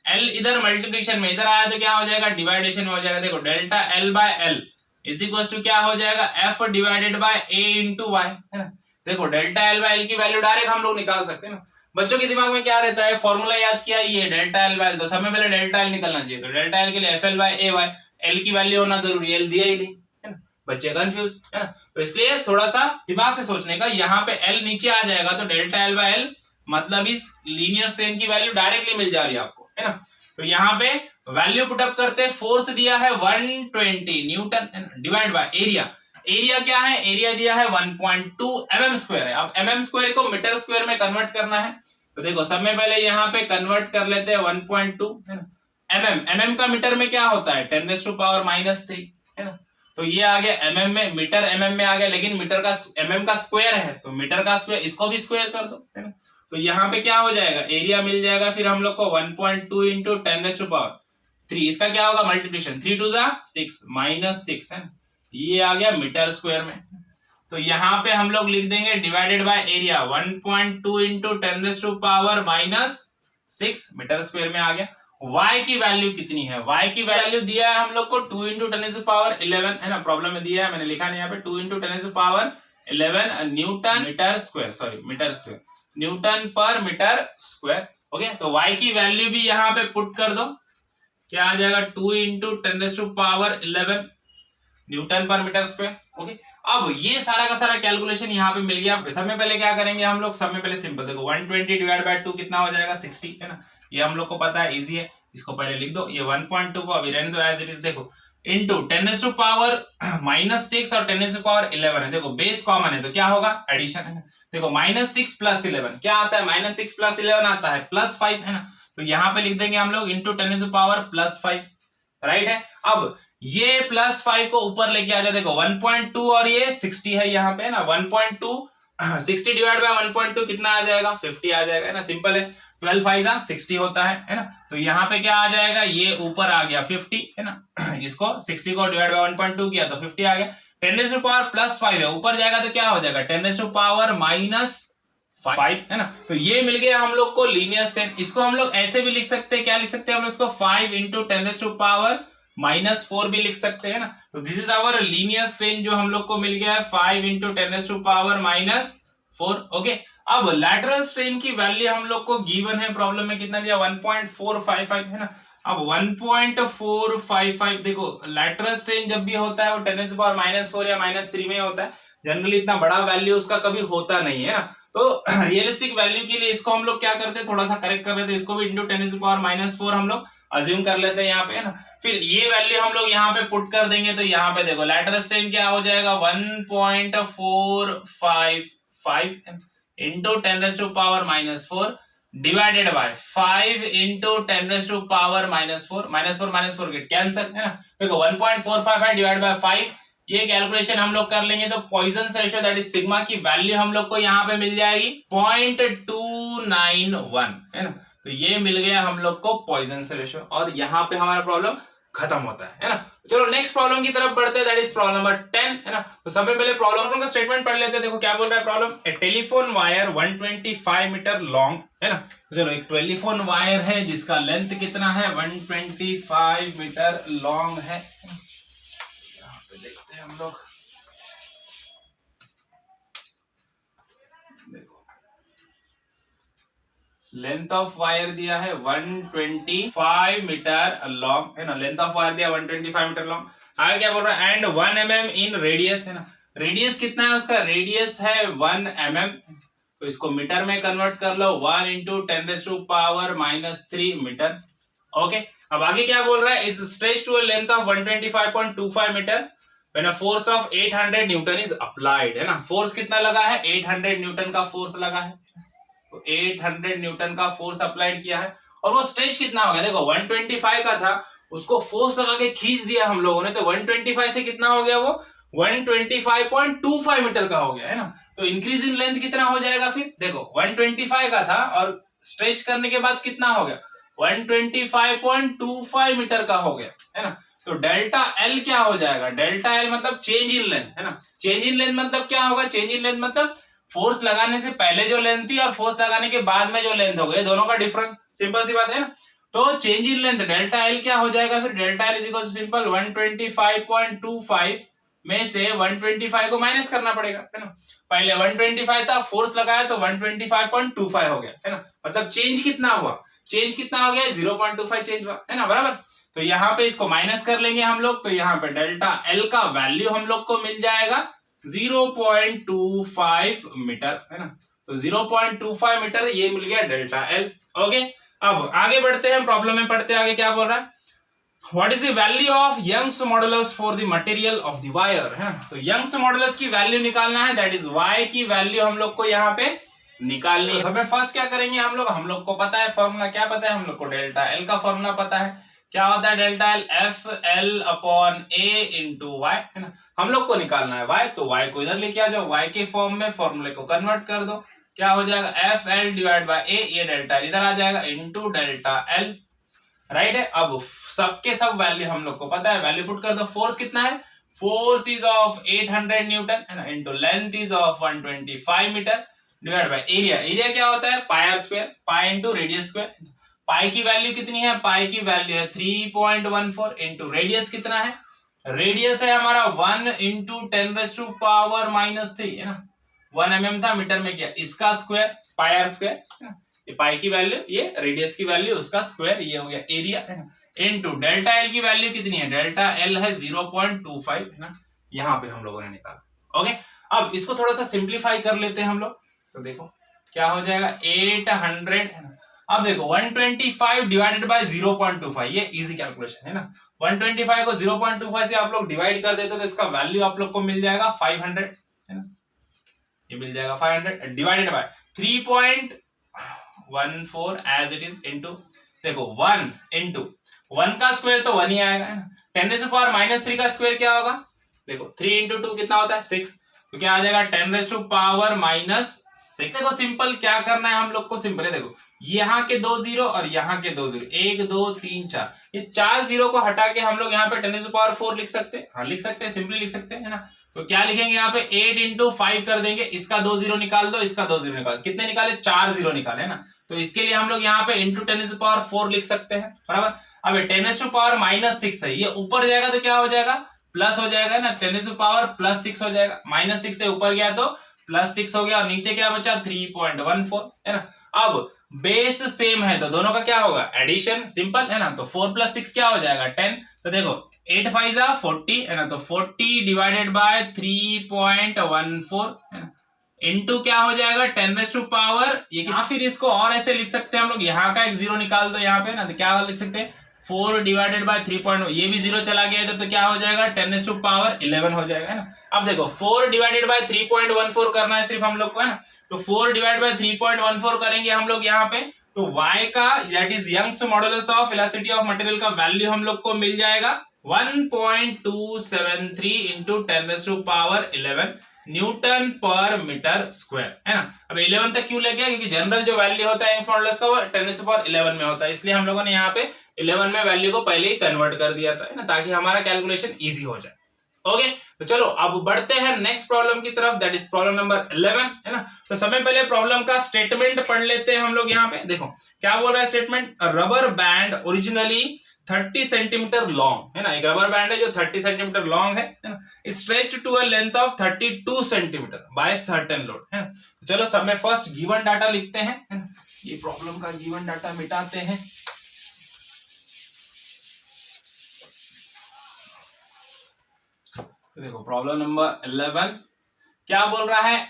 एल इधर मल्टीप्लिकेशन में, इधर आया तो क्या हो जाएगा डिवाइडेशन में हो जाएगा। देखो delta L by L is equal to क्या हो जाएगा F divided by A into Y है ना। देखो डेल्टा एल बाय एल की वैल्यू डायरेक्ट हम लोग निकाल सकते हैं ना। बच्चों के दिमाग में क्या रहता है, फॉर्मूला याद किया ये डेल्टा एल बाय एल, तो सबसे पहले डेल्टा एल निकलना चाहिए। तो डेल्टा एल के लिए F L by A Y, L की वैल्यू होना जरूरी है, एल दिया ही नहीं है ना। बच्चे कंफ्यूज है ना, तो इसलिए थोड़ा सा दिमाग से सोचने का। यहाँ पे एल नीचे आ जाएगा तो डेल्टा एल बाय एल मतलब इस लीनियर स्ट्रेन की वैल्यू डायरेक्टली मिल जा रही है आपको है ना। तो यहाँ पे वैल्यू पुटअप करते हैं। फोर्स दिया है 120 Newton divide by area, area क्या है, एरिया दिया है 1.2 mm स्क्वायर है। अब mm स्क्वायर को मीटर स्क्वायर में कन्वर्ट करना है तो देखो सब में पहले यहाँ पे कन्वर्ट कर लेते हैं 1.2 है ना। mm का मीटर में क्या होता है 10⁻³ है ना। तो ये आ गया mm में, मीटर mm में आ गया, लेकिन मीटर का mm का स्क्वायर है तो मीटर का स्क्वायर इसको भी स्क्वायर कर दो है ना। तो यहाँ पे क्या हो जाएगा, एरिया मिल जाएगा फिर हम लोग को 1.2 इंटू 10⁻3, इसका क्या होगा मल्टीप्लिकेशन 3 2 6 -6 है ना। ये आ गया मीटर स्क्वायर में। तो यहाँ पे हम लोग लिख देंगे divided by area 1.2 into 10⁻⁻6 metre square में आ गया। y की वैल्यू कितनी है, y की वैल्यू दिया है हम लोग को 2 इंटू 10⁻11 है ना। प्रॉब्लम में दिया है, मैंने लिखा नहीं यहाँ पे 2 into 10⁻11 newton metre square, sorry metre square, newton per metre square. Okay तो y की वैल्यू भी यहाँ पे पुट कर दो, क्या आ जाएगा 2 into 10⁻11 newton per metre square. Okay अब ये सारा का सारा कैलकुलेशन यहाँ पे मिल गया। सब में पहले क्या करेंगे हम लोग, सब में पहले सिंपल देखो 120 डिवाइड बाय 2 कितना हो जाएगा 60 है ना। ये हम लोग को पता है, इजी है, इसको पहले लिख दो। ये 1.2 को अभी रहने दो एज इट इज। देखो इंटू 10⁻⁻6 और 10⁻11 है। देखो बेस कॉमन है तो क्या होगा, एडिशन है ना। देखो -6 + 11 क्या आता है, -6 + 11 आता है +5 है ना। तो यहाँ पे लिख देंगे हम लोग इंटू 10⁻+5, राइट है। अब ये +5 को ऊपर लेके आ जाओ, देखो 1.2 और ये 60 है यहाँ पे ना, 1.2 60 डिवाइड बाय 1.2 कितना आ जाएगा, 50 आ जाएगा, है ना। सिंपल है, 12 5 60 होता है ना। तो यहाँ पे क्या आ जाएगा, ये ऊपर आ गया 50 है ना, इसको 60 को डिवाइड बाय 1.2 किया तो 50 आ गया। 10⁻+5 है, ऊपर जाएगा तो क्या हो जाएगा 10⁻⁻5 है ना। तो ये मिल गया हम लोग को लीनियर स्ट्रेन। इसको हम लोग ऐसे भी लिख सकते हैं, क्या लिख सकते हैं हम लोग इसको 5 × 10⁻⁻4 भी लिख सकते हैं ना। तो this is our linear strain जो हम लोग को मिल गया है 5 × 10⁻⁻4। ओके, अब लैटरल स्ट्रेन की वैल्यू हम लोग को गिवन है प्रॉब्लम में, कितना दिया 1.455 है ना। अब 1.455 देखो लैटरल स्ट्रेन जब भी होता है वो 10⁻⁻4 या -3 में होता है, जनरली इतना बड़ा वैल्यू उसका कभी होता नहीं है ना। तो रियलिस्टिक वैल्यू के लिए इसको हम लोग क्या करते हैं, थोड़ा सा करेक्ट कर लेते हैं, इसको भी इंटू 10⁻⁻4 हम लोग अज्यूम कर लेते हैं यहाँ पे है ना। फिर ये वैल्यू हम लोग यहाँ पे पुट कर देंगे तो यहाँ पे देखो लैटरल स्ट्रेन क्या हो जाएगा 1.455 into 10⁻⁻4 divided by 5 into 10⁻⁻4 -4 get cancel है ना। देखो 1.455 डिवाइड बाय 5, ये कैलकुलेशन हम लोग कर लेंगे तो Poisson ratio that is sigma की वैल्यू हम लोग को यहाँ पे मिल जाएगी 0.291 है ना। तो ये मिल गया हम लोग को पॉइजन रेशियो और यहाँ पे हमारा प्रॉब्लम खत्म होता है ना। चलो नेक्स्ट प्रॉब्लम की तरफ बढ़ते हैं, दैट इज प्रॉब्लम नंबर 10 है ना। तो सबसे पहले प्रॉब्लम का स्टेटमेंट पढ़ लेते हैं। देखो क्या बोल रहा है problem, a telephone wire 125 metre long है ना। तो चलो एक टेलीफोन वायर है जिसका लेंथ कितना है 125 मीटर लॉन्ग है। यहाँ पे देखते हैं हम लोग, लेंथ ऑफ वायर दिया है 125 मीटर लॉन्ग है ना, लेंथ ऑफ वायर दिया 125 मीटर लॉन्ग। आगे क्या बोल रहा है, एंड 1 mm इन रेडियस है ना। रेडियस कितना है उसका, रेडियस है 1 mm, तो इसको मीटर में कन्वर्ट कर लो 1 × 10⁻³ मीटर। ओके, अब आगे क्या बोल रहा है, is stretch to a length of 125.25 metre when a force of 800 newton is applied है ना। फोर्स कितना लगा है, 800 न्यूटन का फोर्स लगा है, तो 800 न्यूटन का फोर्स अप्लाइड किया है। और वो स्ट्रेच कितना हो गया, देखो 125 का था, उसको फोर्स लगा के खींच दिया हम लोगों ने, तो 125 से कितना हो गया, वो 125.25 मीटर का हो गया है ना। तो इंक्रीज इन लेंथ कितना हो जाएगा, फिर देखो 125 का था और स्ट्रेच करने के बाद कितना हो गया 125.25 मीटर का हो गया है ना। तो डेल्टा एल क्या हो जाएगा, डेल्टा एल मतलब चेंज इन लेंथ है ना। चेंज इन लेंथ मतलब क्या होगा, चेंज इन लेंथ मतलब फोर्स लगाने से पहले जो लेंथ थी और फोर्स लगाने के बाद में जो लेंथ हो गई, दोनों का डिफरेंस, सिंपल सी बात है ना। तो change in length delta L क्या हो जाएगा, फिर delta L is equal to simple 125.25 में से 125 को माइनस करना पड़ेगा है ना। पहले 125 था, फोर्स लगाया तो 125.25 हो गया है ना। मतलब चेंज कितना हुआ, चेंज कितना हो गया 0.25 चेंज हुआ है ना, बराबर। तो यहाँ पे इसको माइनस कर लेंगे हम लोग, तो यहाँ पे डेल्टा एल का वैल्यू हम लोग को मिल जाएगा 0.25 मीटर है ना। तो 0.25 मीटर ये मिल गया डेल्टा एल। ओके, अब आगे बढ़ते हैं, प्रॉब्लम में पढ़ते हैं आगे क्या बोल रहा है, what is the value of Young's modulus for the material of the wire है ना। तो यंग्स मॉडुलस की वैल्यू निकालना है, दैट इज वाई की वैल्यू हम लोग को यहाँ पे निकालनी है। सबसे फर्स्ट क्या करेंगे हम लोग को पता है फॉर्मूला, क्या पता है हम लोग को, डेल्टा एल का फॉर्मूला पता है। क्या होता है delta L, F L upon A into Y है ना। हम लोग को निकालना है वाई, तो वाई को इधर लेके आ जाओ, वाई के फॉर्म में फॉर्मूले को कन्वर्ट कर दो, क्या हो जाएगा एफ एल डिवाइड बाय ए, ये डेल्टा इधर आ जाएगा इंटू डेल्टा एल, राइट है। अब सबके सब वैल्यू हम लोग को पता है, वैल्यू पुट कर दो। फोर्स कितना है, फोर्स इज ऑफ 800 न्यूटन है ना, into length is of 125 metre divide by area, area क्या होता है pi R square, pi into radius square. Pi की वैल्यू कितनी है, पाई की वैल्यू है 3.14 इंटू रेडियस कितना है, रेडियस है हमारा 1 इंटू 10⁻³ है ना। 1 mm था, मीटर में किया इसका स्क्वायर, पाई आर स्क्वायर, ये पाई की वैल्यू, ये रेडियस की वैल्यू, उसका स्क्वायर, ये हो गया एरिया है ना। इंटू डेल्टा एल की वैल्यू कितनी है, डेल्टा एल है 0.25 है ना, यहाँ पे हम लोगों ने निकाला। ओके, अब इसको थोड़ा सा सिंप्लीफाई कर लेते हैं हम लोग, तो देखो क्या हो जाएगा 800 है ना। अब देखो 125 डिवाइडेड बाय 0.25, ये इजी कैलकुलेशन है ना। 125 को 0.25 से आप लोग डिवाइड कर देते तो इसका वैल्यू आप लोग को मिल जाएगा 500, है ना, ये मिल जाएगा 500 divided by 3.14 as it is into, देखो 1 इनटू 1 का स्क्वायर तो 1 ही आएगा, है ना, 10⁻³ का स्क्वायर क्या होगा, देखो 3 इंटू 2 कितना होता है 6, तो क्या आ जाएगा 10⁻⁻6। देखो सिंपल क्या करना है हम लोग को, सिंपल है, देखो यहाँ के 2 जीरो और यहाँ के 2 जीरो, 1 2 3 4, ये 4 जीरो को हटा के हम लोग यहाँ पे 10⁻4 लिख सकते हैं, हाँ लिख सकते हैं, सिंपली लिख सकते हैं, है ना। तो क्या लिखेंगे यहाँ पे 8 इंटू 5 कर देंगे, इसका 2 जीरो निकाल दो, इसका 2 जीरो निकाल, कितने निकाले 4 जीरो निकाले, है ना। तो इसके लिए हम लोग यहाँ पे इंटू 10⁻4 लिख सकते हैं, बराबर। अब 10⁻⁻6 है, ये ऊपर जाएगा तो क्या हो जाएगा प्लस हो जाएगा ना, 10⁻+6 हो जाएगा, -6 से ऊपर गया तो +6 हो गया और नीचे क्या बचा 3.14, है ना। अब बेस सेम है तो दोनों का क्या होगा एडिशन, सिंपल है ना, तो 4 + 6 क्या हो जाएगा 10, तो देखो 8 5 जा 40, है ना, तो 40 डिवाइडेड बाय 3.14, है ना, इनटू क्या हो जाएगा 10⁻, या फिर इसको और ऐसे लिख सकते हैं हम लोग, यहाँ का एक जीरो निकाल दो यहाँ पे ना, तो क्या लिख सकते हैं 4 डिवाइडेड बाय 3. ये भी जीरो चला गया इधर तो क्या हो जाएगा 10⁻11 हो जाएगा, है ना। अब देखो 4 डिवाइडेड बाय 3.14 करना है सिर्फ हम लोग को, है ना, तो 4 डिवाइडेड बाय 3.14 करेंगे हम लोग यहाँ पे, तो y का that is Young's modulus of elasticity of material का वैल्यू हम लोग को मिल जाएगा 1.273 into 10⁻11 newton per metre square, है ना। अब 11 तक क्यों ले गया, क्योंकि जनरल जो वैल्यू होता है यंग्स मॉडुलस का वो 10⁻11 में होता है, इसलिए हम लोगों ने यहाँ पे 11 में वैल्यू को पहले ही कन्वर्ट कर दिया था, है ना, ताकि हमारा कैलकुलेशन इजी हो जाए। ओके, तो चलो अब बढ़ते हैं नेक्स्ट प्रॉब्लम की तरफ, दैट इज प्रॉब्लम नंबर 11, है ना। तो सबसे पहले प्रॉब्लम का स्टेटमेंट पढ़ लेते हैं हम लोग यहाँ पे, देखो क्या बोल रहा है statement, rubber band originally 30 centimetre long, है ना, एक रबर बैंड है जो 30 सेंटीमीटर लॉन्ग है ना, stretched to a length of 32 centimetre by certain load, है ना। चलो सब में फर्स्ट गिवन डाटा लिखते हैं, है ना, ये प्रॉब्लम का गिवन डाटा मिटाते हैं। देखो प्रॉब्लम नंबर 11 क्या बोल रहा है,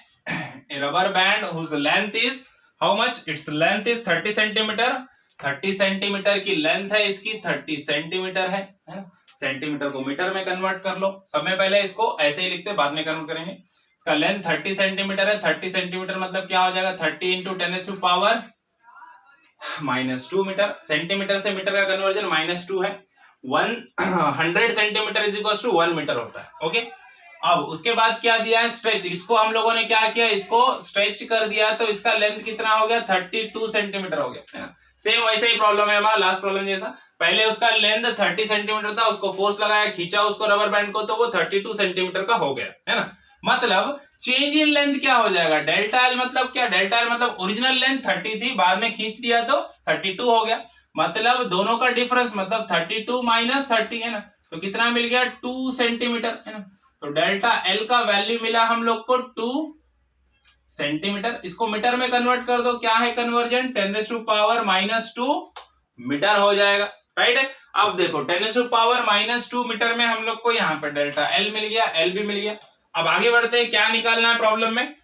a rubber band whose length is how much, it's length is 30 centimetre, 30 centimetre की लेंथ है इसकी, 30 सेंटीमीटर है ना, सेंटीमीटर को मीटर में कन्वर्ट कर लो, समय पहले इसको ऐसे ही लिखते बाद में कन्वर्ट करेंगे। इसका लेंथ 30 सेंटीमीटर है, 30 सेंटीमीटर मतलब क्या हो जाएगा 30 इंटू 10⁻⁻2 मीटर, सेंटीमीटर से मीटर का कन्वर्जन -2 है, 100 centimetre is equal to 1 metre होता है। ओके, अब उसके बाद क्या दिया है स्ट्रेच, इसको हम लोगों ने क्या किया, इसको स्ट्रेच कर दिया तो इसका लेंथ कितना हो गया 32 सेंटीमीटर हो गया, है ना। सेम वैसे ही प्रॉब्लम है हमारा लास्ट प्रॉब्लम जैसा, पहले उसका लेंथ 30 सेंटीमीटर था, उसको फोर्स लगाया खींचा उसको रबर बैंड को तो वो 32 सेंटीमीटर का हो गया, है ना। मतलब चेंज इन लेंथ क्या हो जाएगा डेल्टा एल, मतलब क्या डेल्टा एल मतलब ओरिजिनल लेंथ 30 थी, बाद में खींच दिया तो 32 हो गया, मतलब दोनों का डिफरेंस मतलब 32 - 30, है ना, तो कितना मिल गया 2 सेंटीमीटर, है ना। तो डेल्टा एल का वैल्यू मिला हम लोग को 2 सेंटीमीटर, इसको मीटर में कन्वर्ट कर दो, क्या है कन्वर्जन 10⁻⁻2 मीटर हो जाएगा, राइट है। अब देखो 10⁻⁻2 मीटर में हम लोग को यहाँ पे डेल्टा एल मिल गया, एल भी मिल गया। अब आगे बढ़ते हैं, क्या निकालना है प्रॉब्लम में,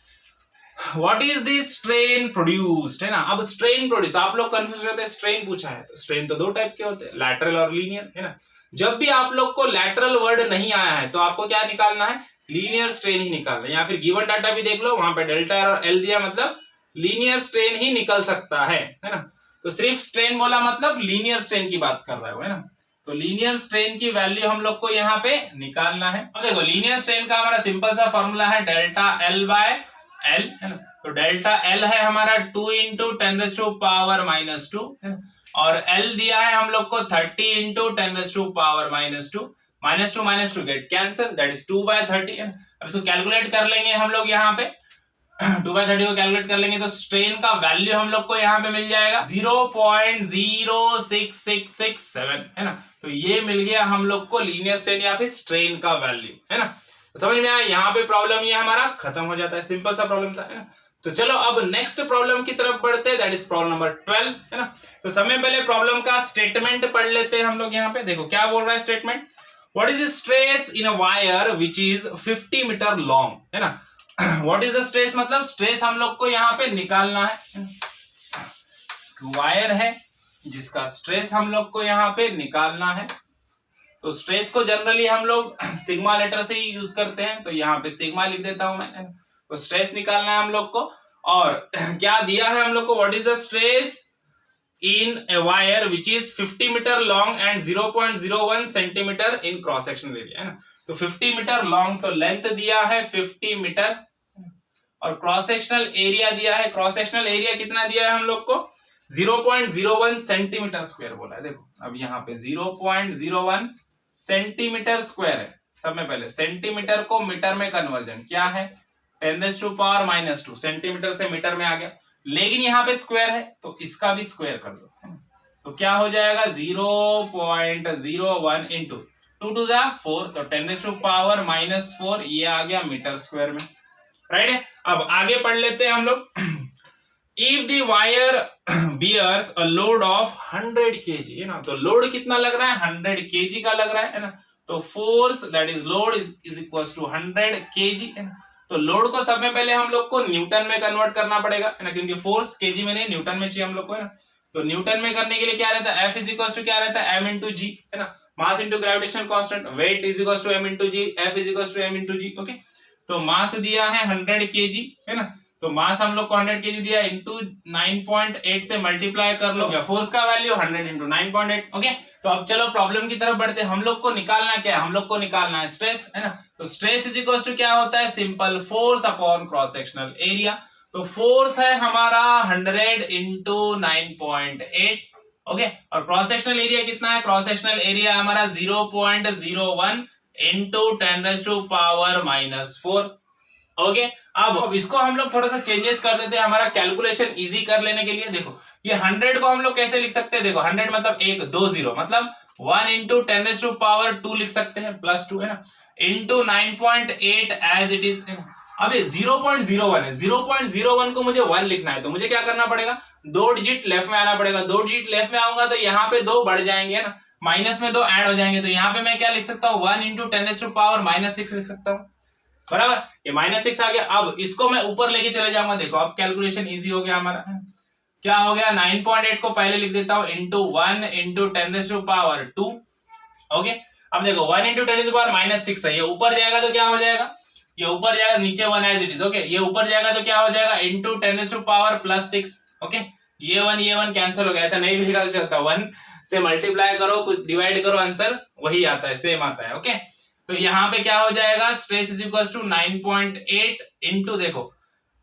what is the strain produced, है ना। अब स्ट्रेन प्रोड्यूस आप लोग कंफ्यूज रहते हैं, स्ट्रेन पूछा है तो स्ट्रेन तो दो टाइप के होते हैं, लैटरल और लीनियर, है ना। जब भी आप लोग को लैटरल वर्ड नहीं आया है तो आपको क्या निकालना है लीनियर स्ट्रेन ही निकालना है, या फिर गिवन डाटा भी देख लो वहां पे डेल्टा और एल दिया मतलब लीनियर स्ट्रेन ही निकल सकता है ना। तो सिर्फ स्ट्रेन बोला मतलब लीनियर स्ट्रेन की बात कर रहा है ना, तो लीनियर स्ट्रेन की वैल्यू हम लोग को यहाँ पे निकालना है। अब देखो लीनियर स्ट्रेन का हमारा सिंपल सा फॉर्मूला है डेल्टा एल बाय एल, है ना। तो डेल्टा एल है हमारा 2 इंटू 10⁻⁻2, है ना, और एल दिया है हम लोग को 30 into 10⁻⁻2, -2 get cancel, that is 2/30, है ना। अब इसको कैलकुलेट कर लेंगे हम लोग यहाँ पे 2/30 को कैलकुलेट कर लेंगे तो स्ट्रेन का वैल्यू हम लोग को यहाँ पे मिल जाएगा 0.06667, है ना। तो ये मिल गया हम लोग को लीनियर स्ट्रेन या फिर स्ट्रेन का वैल्यू, है ना। तो समझ में आया, यहाँ पे प्रॉब्लम ये हमारा खत्म हो जाता है, सिंपल सा प्रॉब्लम था, है ना। तो चलो अब नेक्स्ट प्रॉब्लम की तरफ बढ़ते हैं, दैट इज प्रॉब्लम नंबर 12, है ना। तो समय पहले प्रॉब्लम का स्टेटमेंट पढ़ लेते हैं हम लोग यहाँ पे, देखो क्या बोल रहा है statement, what is the stress in a wire which is 50 metre long, है ना। व्हाट इज द स्ट्रेस मतलब स्ट्रेस हम लोग को यहाँ पे निकालना है, वायर है जिसका स्ट्रेस हम लोग को यहाँ पे निकालना है, तो स्ट्रेस को जनरली हम लोग सिग्मा लेटर से ही यूज करते हैं, तो यहाँ पे सिग्मा लिख देता हूं मैं। तो स्ट्रेस निकालना है हम लोग को, और क्या दिया है हम लोग को, what is the stress in a wire which is 50 metre long and 0.01 centimetre in cross sectional area, है ना। तो 50 मीटर लॉन्ग, तो लेंथ दिया है 50 मीटर, और क्रॉस सेक्शनल एरिया दिया है, क्रॉस सेक्शनल एरिया कितना दिया है हम लोग को, 0.01 सेंटीमीटर स्क्वायर बोला है। देखो अब यहाँ पे 0.01 सेंटीमीटर स्क्वायर है। सब में पहले सेंटीमीटर को मीटर में कन्वर्जन क्या है, 10⁻⁻², सेंटीमीटर से मीटर में आ गया, लेकिन यहाँ पे स्क्वायर है तो इसका भी स्क्वायर कर दो, तो क्या हो जाएगा 0.01 इंटू 2 2 जा 4, तो 10⁻⁻4 ये आ गया मीटर स्क्वायर में, राइट है। अब आगे पढ़ लेते हैं हम लोग। If the wire bears a load of 100 kg, है ना, तो लोड कितना लग रहा है, 100 kg का लग रहा है ना, तो force that is load is equal to 100 kg, है ना। तो लोड को सब में पहले हम लोग को न्यूटन में कन्वर्ट करना पड़ेगा, है ना, क्योंकि फोर्स केजी में नहीं न्यूटन में चाहिए हम लोग को, है ना। तो न्यूटन में करने के लिए क्या रहता है, F इज इक्वल टू क्या रहता है, m इंटू जी, है ना, mass into gravitational constant, weight is equal to m into G, F is equal to m into G, okay. तो मास दिया है 100 kg, है ना, तो मास हम लोग को 100 kg दिया, इंटू 9.8 से मल्टीप्लाई कर लो, फोर्स का वैल्यू 100 इंटू 9.8, ओके। तो अब चलो प्रॉब्लम की तरफ बढ़ते हैं। हम लोग को निकालना क्या है, हम लोग को निकालना है स्ट्रेस, है ना। तो स्ट्रेस इज इक्वल टू क्या होता है, simple force upon cross sectional area. तो फोर्स है हमारा 100 इंटू 9.8, ओके, और क्रॉस सेक्शनल एरिया कितना है, क्रॉस सेक्शनल एरिया हमारा 0.01 इंटू 10⁻⁻4, ओके। अब इसको हम लोग थोड़ा सा चेंजेस कर देते हैं हमारा कैलकुलेशन इजी कर लेने के लिए। देखो ये 100 को हम लोग कैसे लिख सकते हैं, देखो 100 मतलब 1 2 0 मतलब 1 इंटू 10⁻2 लिख सकते हैं, +2, है ना, इंटू 9.8 एज इट इज, है ना। अब ये 0.01 है, 0.01 को मुझे 1 लिखना है, तो मुझे क्या करना पड़ेगा, 2 डिजिट लेफ्ट में आना पड़ेगा। 2 डिजिट लेफ्ट में आऊंगा तो यहाँ पे 2 बढ़ जाएंगे, है ना, माइनस में 2 ऐड हो जाएंगे, तो यहाँ पे मैं क्या लिख सकता हूँ, 1 इंटू 10⁻⁻6 लिख सकता हूँ, बराबर। ये -6 आ गया। अब इसको मैं ऊपर लेके चले जाऊंगा, देखो अब कैलकुलेशन इजी हो गया हमारा, क्या हो गया, 9.8 को पहले लिख देता हूं इंटू 1 इंटू 10⁻2, ओके। अब देखो 1 इंटू 10⁻6 है, ये ऊपर जाएगा तो क्या हो जाएगा, ये ऊपर जाएगा, नीचे 1 एज इट इज, ओके। ये ऊपर जाएगा तो क्या हो जाएगा, इंटू 10⁻+6, ओके। ये 1 कैंसिल हो गया, ऐसा नहीं लिखा चलता, 1 से मल्टीप्लाई करो, कुछ डिवाइड करो, आंसर वही आता है, सेम आता है, ओके। तो यहाँ पे क्या हो जाएगा, stress is equal to 9.8 into, देखो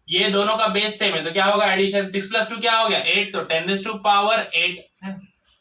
ये दोनों का बेस सेम है तो क्या होगा, एडिशन, 6 + 2 क्या हो गया 8, तो 10⁸8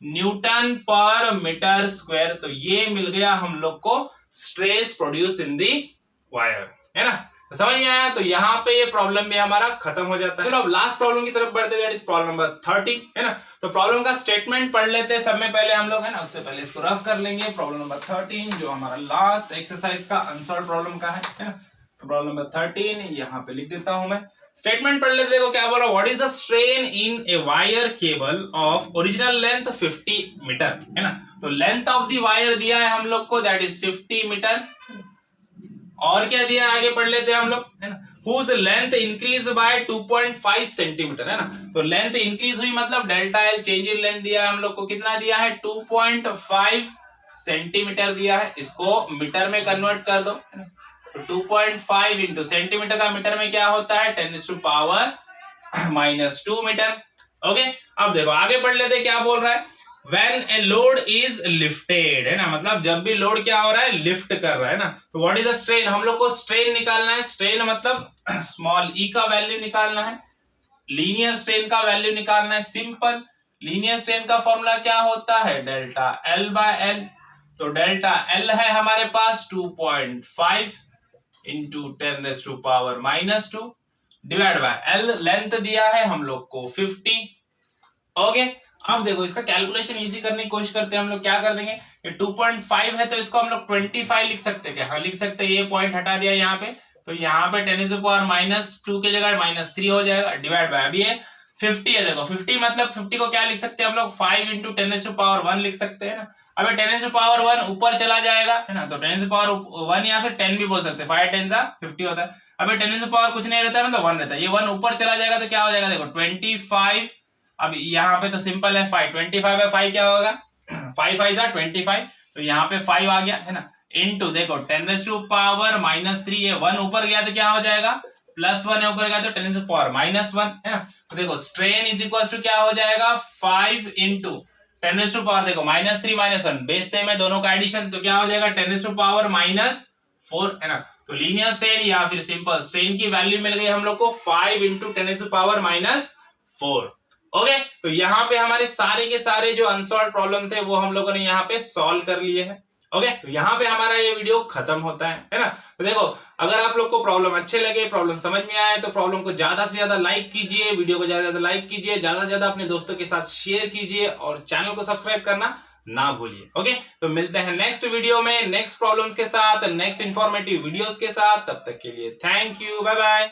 न्यूटन पर मीटर स्क्वायर। तो ये मिल गया हम लोग को stress produce in the wire, है ना। तो समझ में आया, तो यहाँ पे ये प्रॉब्लम भी हमारा खत्म हो जाता है। चलो अब लास्ट प्रॉब्लम की तरफ बढ़ते हैं, दैट इज प्रॉब्लम नंबर 13, है ना। तो प्रॉब्लम का स्टेटमेंट पढ़ लेते हैं सब में पहले हम लोग, है ना, उससे पहले इसको रफ कर लेंगे। प्रॉब्लम नंबर 13 जो हमारा लास्ट एक्सरसाइज का अनसॉल्व प्रॉब्लम का है ना। तो प्रॉब्लम नंबर 13 यहाँ पे लिख देता हूं मैं, स्टेटमेंट पढ़ लेते, देखो क्या बोला, what is the strain in a wire cable of original length 50 metre, है ना। तो लेंथ ऑफ द वायर दिया है हम लोग को, दैट इज 50 मीटर, और क्या दिया आगे पढ़ लेते हैं हम लोग, है ना, whose length increase by 2.5 centimetre, है ना। तो लेंथ इंक्रीज हुई मतलब delta L change in length दिया है हम लोग को, कितना दिया है 2.5 सेंटीमीटर दिया है, इसको मीटर में कन्वर्ट कर दो, है ना। तो 2.5 इंटू सेंटीमीटर का मीटर में क्या होता है 10⁻⁻2 मीटर, ओके। अब देखो आगे पढ़ लेते क्या बोल रहा है, When a load is lifted, है ना, मतलब जब भी लोड क्या हो रहा है, लिफ्ट कर रहा है ना। तो व्हाट इज द स्ट्रेन, हम लोग को स्ट्रेन निकालना है, स्ट्रेन मतलब स्मॉल ई का वैल्यू निकालना है, लीनियर स्ट्रेन का वैल्यू निकालना है, सिंपल। लीनियर स्ट्रेन का फॉर्मूला क्या होता है, डेल्टा एल बाय एल। तो डेल्टा एल है हमारे पास 2.5 into 10⁻⁻2 divide by L, length दिया है हम लोग को 50, ओके। अब देखो इसका कैलकुलेशन इजी करने की कोशिश करते हैं हम लोग, क्या कर देंगे, ये 2.5 है तो इसको हम लोग 25 लिख सकते हैं क्या, हाँ लिख सकते हैं, ये पॉइंट हटा दिया यहाँ पे, तो यहाँ पे 10⁻⁻2 की जगह -3 हो जाएगा, डिवाइड बाय, अभी ये 50 है, देखो 50 मतलब 50 को क्या लिख सकते हैं हम लोग, 5 इंटू 10⁻1 लिख सकते हैं ना। अब 10⁻1 ऊपर चला जाएगा, है ना, तो 10⁻1 या फिर 10 भी बोल सकते हैं, 5 10 50 होता है। अब 10⁻ कुछ नहीं रहता है, मतलब 1 रहता है, ये 1 ऊपर चला जाएगा तो क्या हो जाएगा, देखो 25, अब यहाँ पे तो सिंपल है, 5 25 है 5 क्या होगा, 5 5 25, तो यहाँ पे 5 आ गया है ना, इनटू देखो 10⁻³ ये 1 ऊपर गया तो क्या हो जाएगा, +1 है, ऊपर गया तो 10⁻⁻1 है ना। तो देखो स्ट्रेन इज इक्वल टू क्या हो जाएगा, 5 इंटू 10⁻, देखो -3 -1 बेस सेम है दोनों का एडिशन, तो क्या हो जाएगा 10⁻⁻4 है ना। तो लीनियर स्ट्रेन या फिर सिंपल स्ट्रेन की वैल्यू मिल गई हम लोग को 5 इंटू 10⁻⁻4। ओके, तो यहाँ पे हमारे सारे के सारे जो अनसॉल्व प्रॉब्लम थे वो हम लोगों ने यहाँ पे सॉल्व कर लिए हैं। ओके, तो यहाँ पे हमारा ये वीडियो खत्म होता है ना। तो देखो अगर आप लोग को प्रॉब्लम अच्छे लगे, प्रॉब्लम समझ में आए, तो प्रॉब्लम को ज्यादा से ज्यादा लाइक कीजिए, वीडियो को ज्यादा से ज्यादा लाइक कीजिए, ज्यादा से ज्यादा अपने दोस्तों के साथ शेयर कीजिए और चैनल को सब्सक्राइब करना ना भूलिए। ओके, तो मिलते हैं नेक्स्ट वीडियो में नेक्स्ट प्रॉब्लम्स के साथ, नेक्स्ट इंफॉर्मेटिव वीडियोस के साथ। तब तक के लिए थैंक यू, बाय बाय।